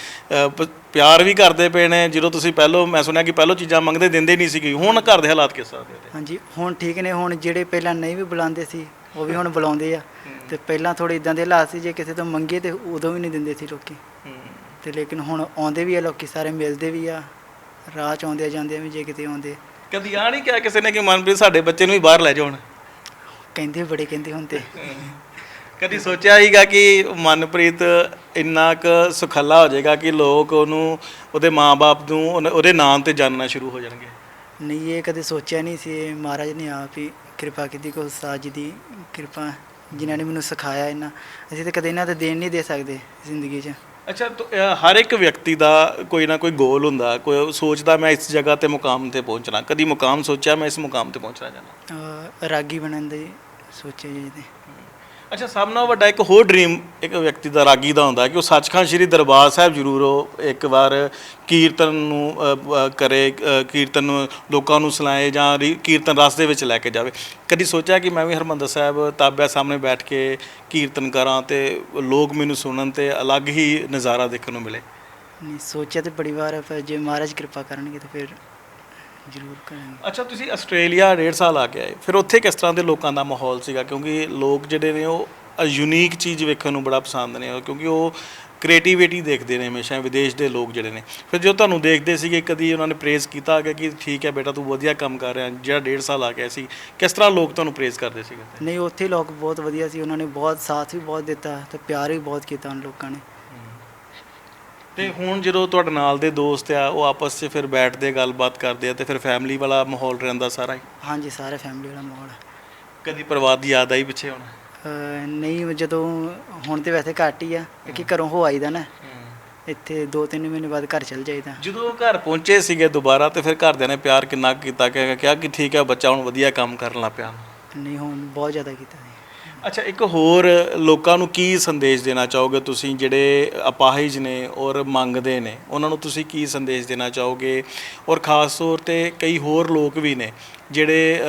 ਪਿਆਰ ਵੀ ਕਰਦੇ ਪਏ ਨੇ? ਜਦੋਂ ਤੁਸੀਂ ਪਹਿਲੋਂ, ਮੈਂ ਸੁਣਿਆ ਕਿ ਪਹਿਲੋਂ ਚੀਜ਼ਾਂ ਮੰਗਦੇ ਦਿੰਦੇ ਨਹੀਂ ਸੀਗੇ, ਹੁਣ ਘਰ ਦੇ ਹਾਲਾਤ ਕਿਸ ਤਰ੍ਹਾਂ ਦੇ? ਹਾਂਜੀ, ਹੁਣ ਠੀਕ ਨੇ। ਹੁਣ ਜਿਹੜੇ ਪਹਿਲਾਂ ਨਹੀਂ ਵੀ ਬੁਲਾਉਂਦੇ ਸੀ ਉਹ ਵੀ ਹੁਣ ਬੁਲਾਉਂਦੇ ਆ, ਤੇ ਪਹਿਲਾਂ ਥੋੜੇ ਇਦਾਂ ਦੇ ਹਾਲਾਤ ਸੀ ਜੇ ਕਿਸੇ ਤੋਂ ਮੰਗੇ ਤੇ ਉਦੋਂ ਵੀ ਨਹੀਂ ਦਿੰਦੇ ਸੀ ਲੋਕੀ, ਤੇ ਲੇਕਿਨ ਹੁਣ ਆਉਂਦੇ ਵੀ ਆ ਲੋਕੀ, ਸਾਰੇ ਮਿਲਦੇ ਵੀ ਆ, ਰਾਹ 'ਚ ਆਉਂਦੇ ਜਾਂਦੇ ਆ ਵੀ ਜੇ ਕਿਤੇ ਆਉਂਦੇ। ਕਦੀ ਆ ਨਹੀਂ ਕਿਹਾ ਕਿਸੇ ਨੇ ਕਿ ਮਨਪ੍ਰੀਤ ਸਾਡੇ ਬੱਚੇ ਨੂੰ ਵੀ ਬਾਹਰ ਲੈ ਜਾਓ? ਕਹਿੰਦੇ ਬੜੇ ਕਹਿੰਦੇ ਹੁਣ ਤੇ। ਕਦੀ ਸੋਚਿਆ ਹੀਗਾ ਕਿ ਮਨਪ੍ਰੀਤ ਇੰਨਾ ਕੁ ਸੁਖੱਲਾ ਹੋ ਜਾਏਗਾ ਕਿ ਲੋਕ ਉਹਨੂੰ, ਉਹਦੇ ਮਾਂ-ਬਾਪ ਨੂੰ ਉਹਦੇ ਨਾਂ ਤੇ ਜਾਣਨਾ ਸ਼ੁਰੂ ਹੋ ਜਾਣਗੇ? ਨਹੀਂ, ਇਹ ਕਦੇ ਸੋਚਿਆ ਨਹੀਂ ਸੀ। ਇਹ ਮਹਾਰਾਜ ਨੇ ਆਪ ਹੀ ਕਿਰਪਾ ਕੀਤੀ, ਕੋਈ ਉਸਤਾਦ ਜੀ ਦੀ ਕਿਰਪਾ, ਜਿਨ੍ਹਾਂ ਨੇ ਮੈਨੂੰ ਸਿਖਾਇਆ ਇੰਨਾ। ਅਸੀਂ ਤਾਂ ਕਦੇ ਇਹਨਾਂ ਤੇ ਦੇਣ ਨਹੀਂ ਦੇ ਸਕਦੇ ਜ਼ਿੰਦਗੀ 'ਚ। ਅੱਛਾ, ਹਰ ਇੱਕ ਵਿਅਕਤੀ ਦਾ ਕੋਈ ਨਾ ਕੋਈ ਗੋਲ ਹੁੰਦਾ, ਕੋਈ ਸੋਚਦਾ ਮੈਂ ਇਸ ਜਗ੍ਹਾ ਤੇ ਮੁਕਾਮ ਤੇ ਪਹੁੰਚਣਾ। ਕਦੀ ਮੁਕਾਮ ਸੋਚਿਆ ਮੈਂ ਇਸ ਮੁਕਾਮ ਤੇ ਪਹੁੰਚਣਾ ਚਾਹੁੰਦਾ? ਰਾਗੀ ਬਣਨ ਦੀ ਸੋਚਿਆ ਜੀ ਇਹਦੇ। ਅੱਛਾ, ਸਭ ਨਾਲੋਂ ਵੱਡਾ ਇੱਕ ਹੋਰ ਡ੍ਰੀਮ ਇੱਕ ਵਿਅਕਤੀ ਦਾ, ਰਾਗੀ ਦਾ ਹੁੰਦਾ ਕਿ ਉਹ ਸੱਚਖੰਡ ਸ੍ਰੀ ਦਰਬਾਰ ਸਾਹਿਬ ਜ਼ਰੂਰ ਉਹ ਇੱਕ ਵਾਰ ਕੀਰਤਨ ਨੂੰ ਕਰੇ, ਕੀਰਤਨ ਨੂੰ ਲੋਕਾਂ ਨੂੰ ਸੁਣਾਏ, ਜਾਂ ਕੀਰਤਨ ਰਸ ਦੇ ਵਿੱਚ ਲੈ ਕੇ ਜਾਵੇ। ਕਦੀ ਸੋਚਿਆ ਕਿ ਮੈਂ ਵੀ ਹਰਿਮੰਦਰ ਸਾਹਿਬ ਤਾਬਿਆਂ ਸਾਹਮਣੇ ਬੈਠ ਕੇ ਕੀਰਤਨ ਕਰਾਂ ਤੇ ਲੋਕ ਮੈਨੂੰ ਸੁਣਨ ਤੇ ਅਲੱਗ ਹੀ ਨਜ਼ਾਰਾ ਦੇਖਣ ਨੂੰ ਮਿਲੇ? ਨਹੀਂ, ਸੋਚਿਆ ਤਾਂ ਬੜੀ ਵਾਰ ਹੈ, ਪਰ ਜੇ ਮਹਾਰਾਜ ਕਿਰਪਾ ਕਰਨਗੇ ਤਾਂ ਫਿਰ ਜ਼ਰੂਰ ਕਰਾਂਗੇ। ਅੱਛਾ, ਤੁਸੀਂ ਆਸਟ੍ਰੇਲੀਆ 1.5 ਸਾਲ ਆ ਕੇ ਆਏ, ਫਿਰ ਉੱਥੇ ਕਿਸ ਤਰ੍ਹਾਂ ਦੇ ਲੋਕਾਂ ਦਾ ਮਾਹੌਲ ਸੀਗਾ? ਕਿਉਂਕਿ ਲੋਕ ਜਿਹੜੇ ਨੇ ਉਹ ਯੂਨੀਕ ਚੀਜ਼ ਵੇਖਣ ਨੂੰ ਬੜਾ ਪਸੰਦ ਨੇ, ਕਿਉਂਕਿ ਉਹ ਕ੍ਰੀਏਟੀਵਿਟੀ ਦੇਖਦੇ ਨੇ ਹਮੇਸ਼ਾ, ਵਿਦੇਸ਼ ਦੇ ਲੋਕ ਜਿਹੜੇ ਨੇ। ਫਿਰ ਜੋ ਤੁਹਾਨੂੰ ਦੇਖਦੇ ਸੀਗੇ, ਕਦੀ ਉਹਨਾਂ ਨੇ ਪ੍ਰੇਜ਼ ਕੀਤਾ ਗਿਆ ਕਿ ਠੀਕ ਹੈ ਬੇਟਾ ਤੂੰ ਵਧੀਆ ਕੰਮ ਕਰ ਰਿਹਾ? ਜਿਹੜਾ 1.5 ਸਾਲ ਆ ਗਿਆ ਸੀ, ਕਿਸ ਤਰ੍ਹਾਂ ਲੋਕ ਤੁਹਾਨੂੰ ਪ੍ਰੇਜ਼ ਕਰਦੇ ਸੀਗੇ? ਨਹੀਂ, ਉੱਥੇ ਲੋਕ ਬਹੁਤ ਵਧੀਆ ਸੀ, ਉਹਨਾਂ ਨੇ ਬਹੁਤ ਸਾਥ ਵੀ ਬਹੁਤ ਦਿੱਤਾ ਤੇ ਪਿਆਰ ਵੀ ਬਹੁਤ ਕੀਤਾ ਉਹਨਾਂ ਲੋਕਾਂ ਨੇ। ਤੇ ਹੁਣ ਜਦੋਂ ਤੁਹਾਡੇ ਨਾਲ ਦੇ ਦੋਸਤ ਆ ਉਹ ਆਪਸ 'ਚ ਫਿਰ ਬੈਠਦੇ ਗੱਲਬਾਤ ਕਰਦੇ ਆ, ਤੇ ਫਿਰ ਫੈਮਿਲੀ ਵਾਲਾ ਮਾਹੌਲ ਰਹਿੰਦਾ ਸਾਰਾ ਹੀ? ਹਾਂਜੀ, ਸਾਰੇ ਫੈਮਿਲੀ ਵਾਲਾ ਮਾਹੌਲ। ਕਦੀ ਪਰਿਵਾਰ ਦੀ ਯਾਦ ਆਈ ਪਿੱਛੇ ਹੁਣ? ਨਹੀਂ, ਜਦੋਂ ਹੁਣ ਤੇ ਵੈਸੇ ਘੱਟ ਹੀ ਆ, ਕਿਉਂਕਿ ਘਰੋਂ ਹੋ ਆਈਦਾ ਨਾ, ਇੱਥੇ 2-3 ਮਹੀਨੇ ਬਾਅਦ ਘਰ ਚਲ ਜਾਈਦਾ। ਜਦੋਂ ਘਰ ਪਹੁੰਚੇ ਸੀਗੇ ਦੁਬਾਰਾ, ਤੇ ਫਿਰ ਘਰਦਿਆਂ ਨੇ ਪਿਆਰ ਕਿੰਨਾ ਕੀਤਾ, ਕਿਹਾ ਕਿ ਠੀਕ ਹੈ ਬੱਚਾ ਹੁਣ ਵਧੀਆ ਕੰਮ ਕਰਨ ਲੱਗ ਪਿਆ? ਨਹੀਂ, ਹੁਣ ਬਹੁਤ ਜ਼ਿਆਦਾ ਕੀਤਾ ਜੀ। ਅੱਛਾ, ਇੱਕ ਹੋਰ ਲੋਕਾਂ ਨੂੰ ਕੀ ਸੰਦੇਸ਼ ਦੇਣਾ ਚਾਹੋਗੇ ਤੁਸੀਂ, ਜਿਹੜੇ ਅਪਾਹਿਜ ਨੇ ਔਰ ਮੰਗਦੇ ਨੇ, ਉਹਨਾਂ ਨੂੰ ਤੁਸੀਂ ਕੀ ਸੰਦੇਸ਼ ਦੇਣਾ ਚਾਹੋਗੇ? ਔਰ ਖਾਸ ਤੌਰ ਤੇ ਕਈ ਹੋਰ ਲੋਕ ਵੀ ਨੇ ਜਿਹੜੇ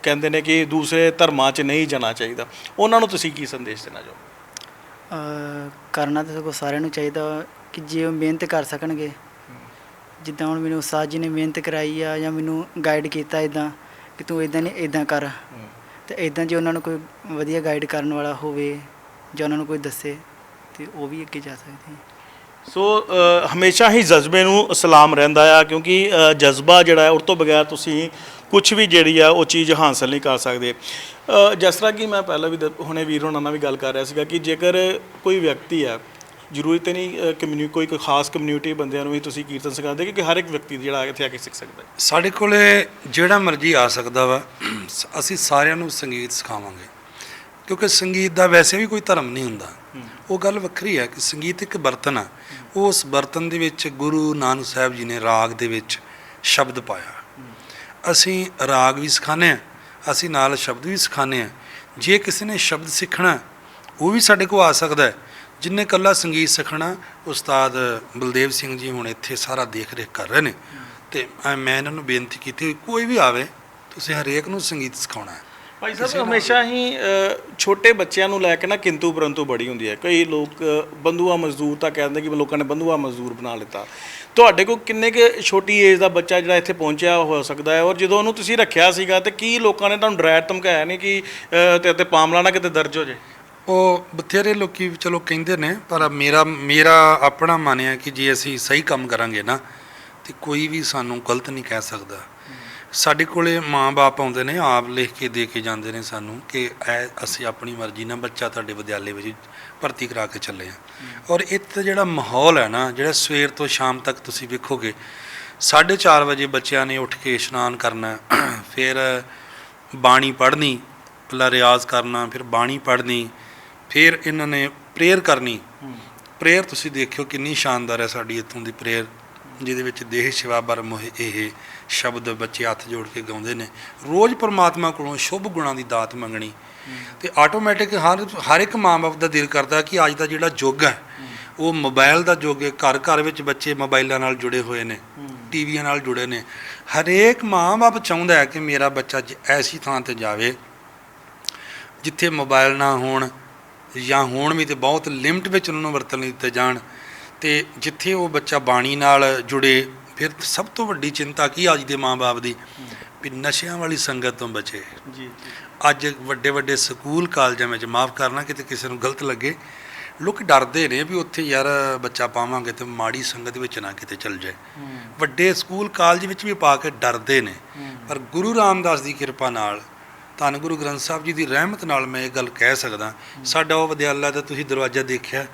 ਕਹਿੰਦੇ ਨੇ ਕਿ ਦੂਸਰੇ ਧਰਮਾਂ 'ਚ ਨਹੀਂ ਜਾਣਾ ਚਾਹੀਦਾ, ਉਹਨਾਂ ਨੂੰ ਤੁਸੀਂ ਕੀ ਸੰਦੇਸ਼ ਦੇਣਾ ਚਾਹੋਗੇ? ਕਰਨਾ ਤਾਂ ਸਗੋਂ ਸਾਰਿਆਂ ਨੂੰ ਚਾਹੀਦਾ ਕਿ ਜੇ ਉਹ ਮਿਹਨਤ ਕਰ ਸਕਣਗੇ। ਜਿੱਦਾਂ ਹੁਣ ਮੈਨੂੰ ਉਸਤਾਦ ਜੀ ਨੇ ਮਿਹਨਤ ਕਰਾਈ ਆ, ਜਾਂ ਮੈਨੂੰ ਗਾਈਡ ਕੀਤਾ ਇੱਦਾਂ ਕਿ ਤੂੰ ਇੱਦਾਂ ਨਹੀਂ ਇੱਦਾਂ ਕਰ, ਤੇ ਇੱਦਾਂ ਜੇ ਉਹਨਾਂ ਨੂੰ ਕੋਈ ਵਧੀਆ ਗਾਈਡ ਕਰਨ ਵਾਲਾ ਹੋਵੇ ਜਾਂ ਉਹਨਾਂ ਨੂੰ ਕੋਈ ਦੱਸੇ ਤੇ ਉਹ ਵੀ ਅੱਗੇ ਜਾ ਸਕਦੇ। ਸੋ ਹਮੇਸ਼ਾ ਹੀ ਜਜ਼ਬੇ ਨੂੰ ਸਲਾਮ ਰਹਿੰਦਾ ਆ, ਕਿਉਂਕਿ ਜਜ਼ਬਾ ਜਿਹੜਾ ਹੈ ਉਸ ਤੋਂ ਬਗੈਰ ਤੁਸੀਂ ਕੁਝ ਵੀ ਜਿਹੜੀ ਆ ਉਹ ਚੀਜ਼ ਹਾਸਲ ਨਹੀਂ ਕਰ ਸਕਦੇ। ਜਿਸ ਤਰ੍ਹਾਂ ਕਿ ਮੈਂ ਪਹਿਲਾਂ ਵੀ ਹੁਣੇ ਵੀਰ ਹੋਣਾ ਨਾਲ ਵੀ ਗੱਲ ਕਰ ਰਿਹਾ ਸੀਗਾ ਕਿ ਜੇਕਰ ਕੋਈ ਵਿਅਕਤੀ ਆ, ਜ਼ਰੂਰੀ ਤਾਂ ਨਹੀਂ ਕੋਈ ਖਾਸ ਕਮਿਊਨਿਟੀ ਬੰਦਿਆਂ ਨੂੰ ਵੀ ਤੁਸੀਂ ਕੀਰਤਨ ਸਿਖਾਉਂਦੇ, ਕਿਉਂਕਿ ਹਰ ਇੱਕ ਵਿਅਕਤੀ ਜਿਹੜਾ ਇੱਥੇ ਆ ਕੇ ਸਿੱਖ ਸਕਦਾ ਹੈ? ਸਾਡੇ ਕੋਲੇ ਜਿਹੜਾ ਮਰਜ਼ੀ ਆ ਸਕਦਾ ਵਾ, ਅਸੀਂ ਸਾਰਿਆਂ ਨੂੰ ਸੰਗੀਤ ਸਿਖਾਵਾਂਗੇ, ਕਿਉਂਕਿ ਸੰਗੀਤ ਦਾ ਵੈਸੇ ਵੀ ਕੋਈ ਧਰਮ ਨਹੀਂ ਹੁੰਦਾ। ਉਹ ਗੱਲ ਵੱਖਰੀ ਹੈ ਕਿ ਸੰਗੀਤ ਇੱਕ ਬਰਤਨ ਆ, ਉਸ ਬਰਤਨ ਦੇ ਵਿੱਚ ਗੁਰੂ ਨਾਨਕ ਸਾਹਿਬ ਜੀ ਨੇ ਰਾਗ ਦੇ ਵਿੱਚ ਸ਼ਬਦ ਪਾਇਆ। ਅਸੀਂ ਰਾਗ ਵੀ ਸਿਖਾਉਂਦੇ ਹਾਂ, ਅਸੀਂ ਨਾਲ ਸ਼ਬਦ ਵੀ ਸਿਖਾਉਂਦੇ ਹਾਂ। ਜੇ ਕਿਸੇ ਨੇ ਸ਼ਬਦ ਸਿੱਖਣਾ ਉਹ ਵੀ ਸਾਡੇ ਕੋਲ ਆ ਸਕਦਾ ਹੈ। ਜਿੰਨੇ ਇਕੱਲਾ ਸੰਗੀਤ ਸਿੱਖਣਾ, ਉਸਤਾਦ ਬਲਦੇਵ ਸਿੰਘ ਜੀ ਹੁਣ ਇੱਥੇ ਸਾਰਾ ਦੇਖ ਰੇਖ ਕਰ ਰਹੇ ਨੇ, ਤੇ ਮੈਂ ਇਹਨਾਂ ਨੂੰ ਬੇਨਤੀ ਕੀਤੀ ਕੋਈ ਵੀ ਆਵੇ, ਤੁਸੀਂ ਹਰੇਕ ਨੂੰ ਸੰਗੀਤ ਸਿਖਾਉਣਾ ਹੈ। ਭਾਈ ਸਾਹਿਬ, ਹਮੇਸ਼ਾ ਹੀ ਛੋਟੇ ਬੱਚਿਆਂ ਨੂੰ ਲੈ ਕੇ ਨਾ ਕਿੰਤੂ ਪਰੰਤੂ ਬੜੀ ਹੁੰਦੀ ਹੈ। ਕਈ ਲੋਕ ਬੰਧੂਆ ਮਜ਼ਦੂਰ ਤਾਂ ਕਹਿੰਦੇ ਕਿ ਲੋਕਾਂ ਨੇ ਬੰਧੂਆ ਮਜ਼ਦੂਰ ਬਣਾ ਲਿੱਤਾ। ਤੁਹਾਡੇ ਕੋਲ ਕਿੰਨੇ ਕੁ ਛੋਟੀ ਏਜ ਦਾ ਬੱਚਾ ਜਿਹੜਾ ਇੱਥੇ ਪਹੁੰਚਿਆ ਹੋ ਸਕਦਾ ਹੈ, ਔਰ ਜਦੋਂ ਉਹਨੂੰ ਤੁਸੀਂ ਰੱਖਿਆ ਸੀਗਾ ਤੇ ਕੀ ਲੋਕਾਂ ਨੇ ਤੁਹਾਨੂੰ ਡਰਾਇਆ ਧਮਕਾਇਆ ਨਹੀਂ ਕਿ ਤੇ ਮਾਮਲਾ ਨਾ ਕਿਤੇ ਦਰਜ ਹੋ ਜੇ? ਉਹ ਬਥੇਰੇ ਲੋਕੀ ਚਲੋ ਕਹਿੰਦੇ ਨੇ, ਪਰ ਮੇਰਾ ਆਪਣਾ ਮੰਨਿਆ ਕਿ ਜੇ ਅਸੀਂ ਸਹੀ ਕੰਮ ਕਰਾਂਗੇ ਨਾ ਤੇ ਕੋਈ ਵੀ ਸਾਨੂੰ ਗਲਤ ਨਹੀਂ ਕਹਿ ਸਕਦਾ। ਸਾਡੇ ਕੋਲੇ ਮਾਂ-ਬਾਪ ਆਉਂਦੇ ਨੇ, ਆਪ ਲਿਖ ਕੇ ਦੇ ਕੇ ਜਾਂਦੇ ਨੇ ਸਾਨੂੰ ਕਿ ਅਸੀਂ ਆਪਣੀ ਮਰਜ਼ੀ ਨਾਲ ਬੱਚਾ ਤੁਹਾਡੇ ਵਿਦਿਆਲੇ ਵਿੱਚ ਭਰਤੀ ਕਰਾ ਕੇ ਚੱਲੇ ਆ। ਔਰ ਇੱਥੇ ਜਿਹੜਾ ਮਾਹੌਲ ਹੈ ਨਾ, ਜਿਹੜਾ ਸਵੇਰ ਤੋਂ ਸ਼ਾਮ ਤੱਕ ਤੁਸੀਂ ਵੇਖੋਗੇ 4:30 ਵਜੇ ਬੱਚਿਆਂ ਨੇ ਉੱਠ ਕੇ ਇਸ਼ਨਾਨ ਕਰਨਾ, ਫਿਰ ਬਾਣੀ ਪੜ੍ਹਨੀ, ਪਹਿਲਾਂ ਰਿਆਜ਼ ਕਰਨਾ, ਫਿਰ ਬਾਣੀ ਪੜ੍ਹਨੀ, ਫਿਰ ਇਹਨਾਂ ਨੇ ਪ੍ਰੇਅਰ ਕਰਨੀ। ਪ੍ਰੇਅਰ ਤੁਸੀਂ ਦੇਖਿਓ ਕਿੰਨੀ ਸ਼ਾਨਦਾਰ ਹੈ ਸਾਡੀ ਇੱਥੋਂ ਦੀ ਪ੍ਰੇਅਰ, ਜਿਹਦੇ ਵਿੱਚ ਦੇਹ ਸੇਵਾ ਬਰ ਮੋਹ ਇਹ ਸ਼ਬਦ ਬੱਚੇ ਹੱਥ ਜੋੜ ਕੇ ਗਾਉਂਦੇ ਨੇ। ਰੋਜ਼ ਪਰਮਾਤਮਾ ਕੋਲੋਂ ਸ਼ੁਭ ਗੁਣਾਂ ਦੀ ਦਾਤ ਮੰਗਣੀ, ਤੇ ਆਟੋਮੈਟਿਕ ਹਰ ਇੱਕ ਮਾਂ-ਬਾਪ ਦਾ ਦਿਲ ਕਰਦਾ ਕਿ ਅੱਜ ਦਾ ਜਿਹੜਾ ਯੁੱਗ ਹੈ ਉਹ ਮੋਬਾਈਲ ਦਾ ਯੁੱਗ ਹੈ। ਘਰ ਘਰ ਵਿੱਚ ਬੱਚੇ ਮੋਬਾਈਲਾਂ ਨਾਲ ਜੁੜੇ ਹੋਏ ਨੇ, ਟੀਵੀਆਂ ਨਾਲ ਜੁੜੇ ਨੇ। ਹਰੇਕ ਮਾਂ-ਬਾਪ ਚਾਹੁੰਦਾ ਹੈ ਕਿ ਮੇਰਾ ਬੱਚਾ ਐਸੀ ਥਾਂ 'ਤੇ ਜਾਵੇ ਜਿੱਥੇ ਮੋਬਾਈਲ ਨਾ ਹੋਣ, ਜਾਂ ਹੋਣ ਵੀ ਤੇ ਬਹੁਤ ਲਿਮਟ ਵਿੱਚ ਉਹਨਾਂ ਨੂੰ ਵਰਤਣ ਲਈ ਦਿੱਤੇ ਜਾਣ, ਤੇ ਜਿੱਥੇ ਉਹ ਬੱਚਾ ਬਾਣੀ ਨਾਲ ਜੁੜੇ। ਫਿਰ ਸਭ ਤੋਂ ਵੱਡੀ ਚਿੰਤਾ ਕੀ ਅੱਜ ਦੇ ਮਾਂ-ਬਾਪ ਦੀ, ਵੀ ਨਸ਼ਿਆਂ ਵਾਲੀ ਸੰਗਤ ਤੋਂ ਬਚੇ। ਜੀ ਅੱਜ ਵੱਡੇ ਵੱਡੇ ਸਕੂਲ ਕਾਲਜਾਂ ਵਿੱਚ, ਮਾਫ਼ ਕਰਨਾ ਕਿਤੇ ਕਿਸੇ ਨੂੰ ਗਲਤ ਲੱਗੇ, ਲੋਕ ਡਰਦੇ ਨੇ ਵੀ ਉੱਥੇ ਯਾਰ ਬੱਚਾ ਪਾਵਾਂਗੇ ਤੇ ਮਾੜੀ ਸੰਗਤ ਵਿੱਚ ਨਾ ਕਿਤੇ ਚਲ ਜਾਏ। ਵੱਡੇ ਸਕੂਲ ਕਾਲਜ ਵਿੱਚ ਵੀ ਪਾ ਕੇ ਡਰਦੇ ਨੇ। ਪਰ ਗੁਰੂ ਰਾਮਦਾਸ ਦੀ ਕਿਰਪਾ ਨਾਲ, ਧੰਨ ਗੁਰੂ ਗ੍ਰੰਥ ਸਾਹਿਬ ਜੀ ਦੀ ਰਹਿਮਤ ਨਾਲ ਮੈਂ ਇਹ ਗੱਲ ਕਹਿ ਸਕਦਾ, ਸਾਡਾ ਉਹ ਵਿਦਿਆਲਾ ਦਾ ਤੁਸੀਂ ਦਰਵਾਜ਼ਾ ਦੇਖਿਆ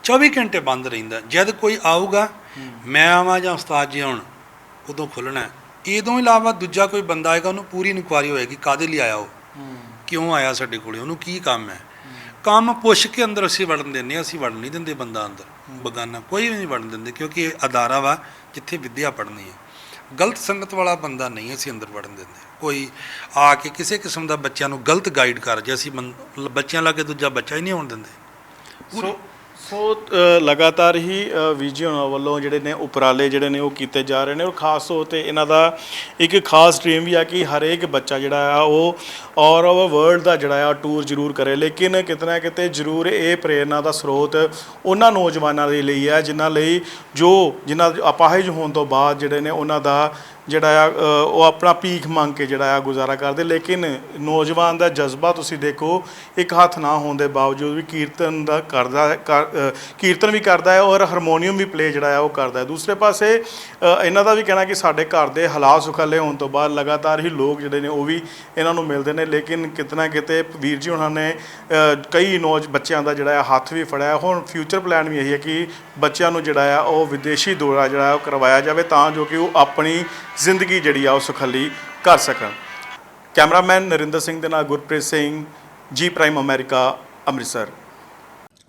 24 ਘੰਟੇ ਬੰਦ ਰਹਿੰਦਾ। ਜਦ ਕੋਈ ਆਊਗਾ, ਮੈਂ ਆਵਾਂ ਜਾਂ ਉਸਤਾਦ ਜੀ ਆਉਣ, ਉਦੋਂ ਖੁੱਲ੍ਹਣਾ। ਇਹਦੋਂ ਇਲਾਵਾ ਦੂਜਾ ਕੋਈ ਬੰਦਾ ਆਏਗਾ, ਉਹਨੂੰ ਪੂਰੀ ਇਨਕੁਆਇਰੀ ਹੋਏਗੀ ਕਾਹਦੇ ਲਈ ਆਇਆ, ਉਹ ਕਿਉਂ ਆਇਆ ਸਾਡੇ ਕੋਲੇ, ਉਹਨੂੰ ਕੀ ਕੰਮ ਹੈ। ਕੰਮ ਪੁੱਛ ਕੇ ਅੰਦਰ ਅਸੀਂ ਵੜਨ ਦਿੰਦੇ ਹਾਂ, ਅਸੀਂ ਵੜਨ ਨਹੀਂ ਦਿੰਦੇ ਬੰਦਾ ਅੰਦਰ, ਬਗਾਨਾ ਕੋਈ ਵੀ ਨਹੀਂ ਵੜਨ ਦਿੰਦੇ, ਕਿਉਂਕਿ ਇਹ ਅਦਾਰਾ ਵਾ ਜਿੱਥੇ ਵਿੱਦਿਆ ਪੜ੍ਹਨੀ ਹੈ। ਗਲਤ ਸੰਗਤ ਵਾਲਾ ਬੰਦਾ ਨਹੀਂ ਅਸੀਂ ਅੰਦਰ ਵੜਨ ਦਿੰਦੇ। ਕੋਈ ਆ ਕੇ ਕਿਸੇ ਕਿਸਮ ਦਾ ਬੱਚਿਆਂ ਨੂੰ ਗਲਤ ਗਾਈਡ ਕਰ ਜੇ, ਅਸੀਂ ਬੱਚਿਆਂ ਲਾਗੇ ਦੂਜਾ ਬੱਚਾ ਹੀ ਨਹੀਂ ਆਉਣ ਦਿੰਦੇ। ਸੋ ਲਗਾਤਾਰ ਹੀ ਵੀਰ ਜੀ ਹੋਣਾ ਵੱਲੋਂ ਜਿਹੜੇ ਨੇ ਉਪਰਾਲੇ ਜਿਹੜੇ ਨੇ ਉਹ ਕੀਤੇ ਜਾ ਰਹੇ ਨੇ, ਔਰ ਖਾਸ ਤੌਰ 'ਤੇ ਇਹਨਾਂ ਦਾ ਇੱਕ ਖਾਸ ਡ੍ਰੀਮ ਵੀ ਆ ਕਿ ਹਰੇਕ ਬੱਚਾ ਜਿਹੜਾ ਆ ਉਹ ਆਲ ਓਵਰ ਵਰਲਡ ਦਾ ਜਿਹੜਾ ਆ ਟੂਰ ਜ਼ਰੂਰ ਕਰੇ। ਲੇਕਿਨ ਕਿਤੇ ਨਾ ਕਿਤੇ ਜ਼ਰੂਰ ਇਹ ਪ੍ਰੇਰਨਾ ਦਾ ਸਰੋਤ ਉਹਨਾਂ ਨੌਜਵਾਨਾਂ ਦੇ ਲਈ ਹੈ ਜਿਨ੍ਹਾਂ ਅਪਾਹਿਜ ਹੋਣ ਤੋਂ ਬਾਅਦ ਜਿਹੜੇ ਨੇ ਉਹਨਾਂ ਦਾ ਜਿਹੜਾ ਆ ਉਹ ਆਪਣਾ ਭੀਖ ਮੰਗ ਕੇ ਜਿਹੜਾ ਆ ਗੁਜ਼ਾਰਾ ਕਰਦੇ। ਲੇਕਿਨ ਨੌਜਵਾਨ ਦਾ ਜਜ਼ਬਾ ਤੁਸੀਂ ਦੇਖੋ, ਇੱਕ ਹੱਥ ਨਾ ਹੋਣ ਦੇ ਬਾਵਜੂਦ ਵੀ ਕੀਰਤਨ ਵੀ ਕਰਦਾ ਹੈ ਔਰ ਹਾਰਮੋਨੀਅਮ ਵੀ ਪਲੇ ਜਿਹੜਾ ਆ ਉਹ ਕਰਦਾ ਹੈ। ਦੂਸਰੇ ਪਾਸੇ ਇਹਨਾਂ ਦਾ ਵੀ ਕਹਿਣਾ ਕਿ ਸਾਡੇ ਘਰ ਦੇ ਹਾਲਾਤ ਸੁਖਾਲੇ ਹੋਣ ਤੋਂ ਬਾਅਦ ਲਗਾਤਾਰ ਹੀ ਲੋਕ ਜਿਹੜੇ ਨੇ ਉਹ ਵੀ ਇਹਨਾਂ ਨੂੰ ਮਿਲਦੇ ਨੇ। ਲੇਕਿਨ ਕਿਤੇ ਨਾ ਕਿਤੇ ਵੀਰ ਜੀ ਉਹਨਾਂ ਨੇ ਕਈ ਬੱਚਿਆਂ ਦਾ ਜਿਹੜਾ ਆ ਹੱਥ ਵੀ ਫੜਿਆ। ਹੁਣ ਫਿਊਚਰ ਪਲਾਨ ਵੀ ਇਹੀ ਹੈ ਕਿ ਬੱਚਿਆਂ ਨੂੰ ਜਿਹੜਾ ਆ ਉਹ ਵਿਦੇਸ਼ੀ ਦੌਰਾ ਜਿਹੜਾ ਉਹ ਕਰਵਾਇਆ ਜਾਵੇ, ਤਾਂ ਜੋ ਕਿ ਉਹ ਆਪਣੀ ਜ਼ਿੰਦਗੀ ਜਿਹੜੀ ਆ ਉਹ ਸੁਖਾਲੀ ਕਰ ਸਕਣ। ਕੈਮਰਾਮੈਨ ਨਰਿੰਦਰ ਸਿੰਘ ਦੇ ਨਾਲ ਗੁਰਪ੍ਰੀਤ ਸਿੰਘ, ਜੀ prime America, Amritsar.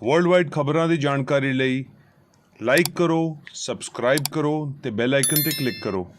World wide ਖਬਰਾਂ ਦੀ ਜਾਣਕਾਰੀ ਲਈ ਲਾਈਕ ਕਰੋ, ਸਬਸਕ੍ਰਾਈਬ ਕਰੋ ਤੇ ਬੈਲ ਆਈਕਨ ਤੇ ਕਲਿੱਕ ਕਰੋ।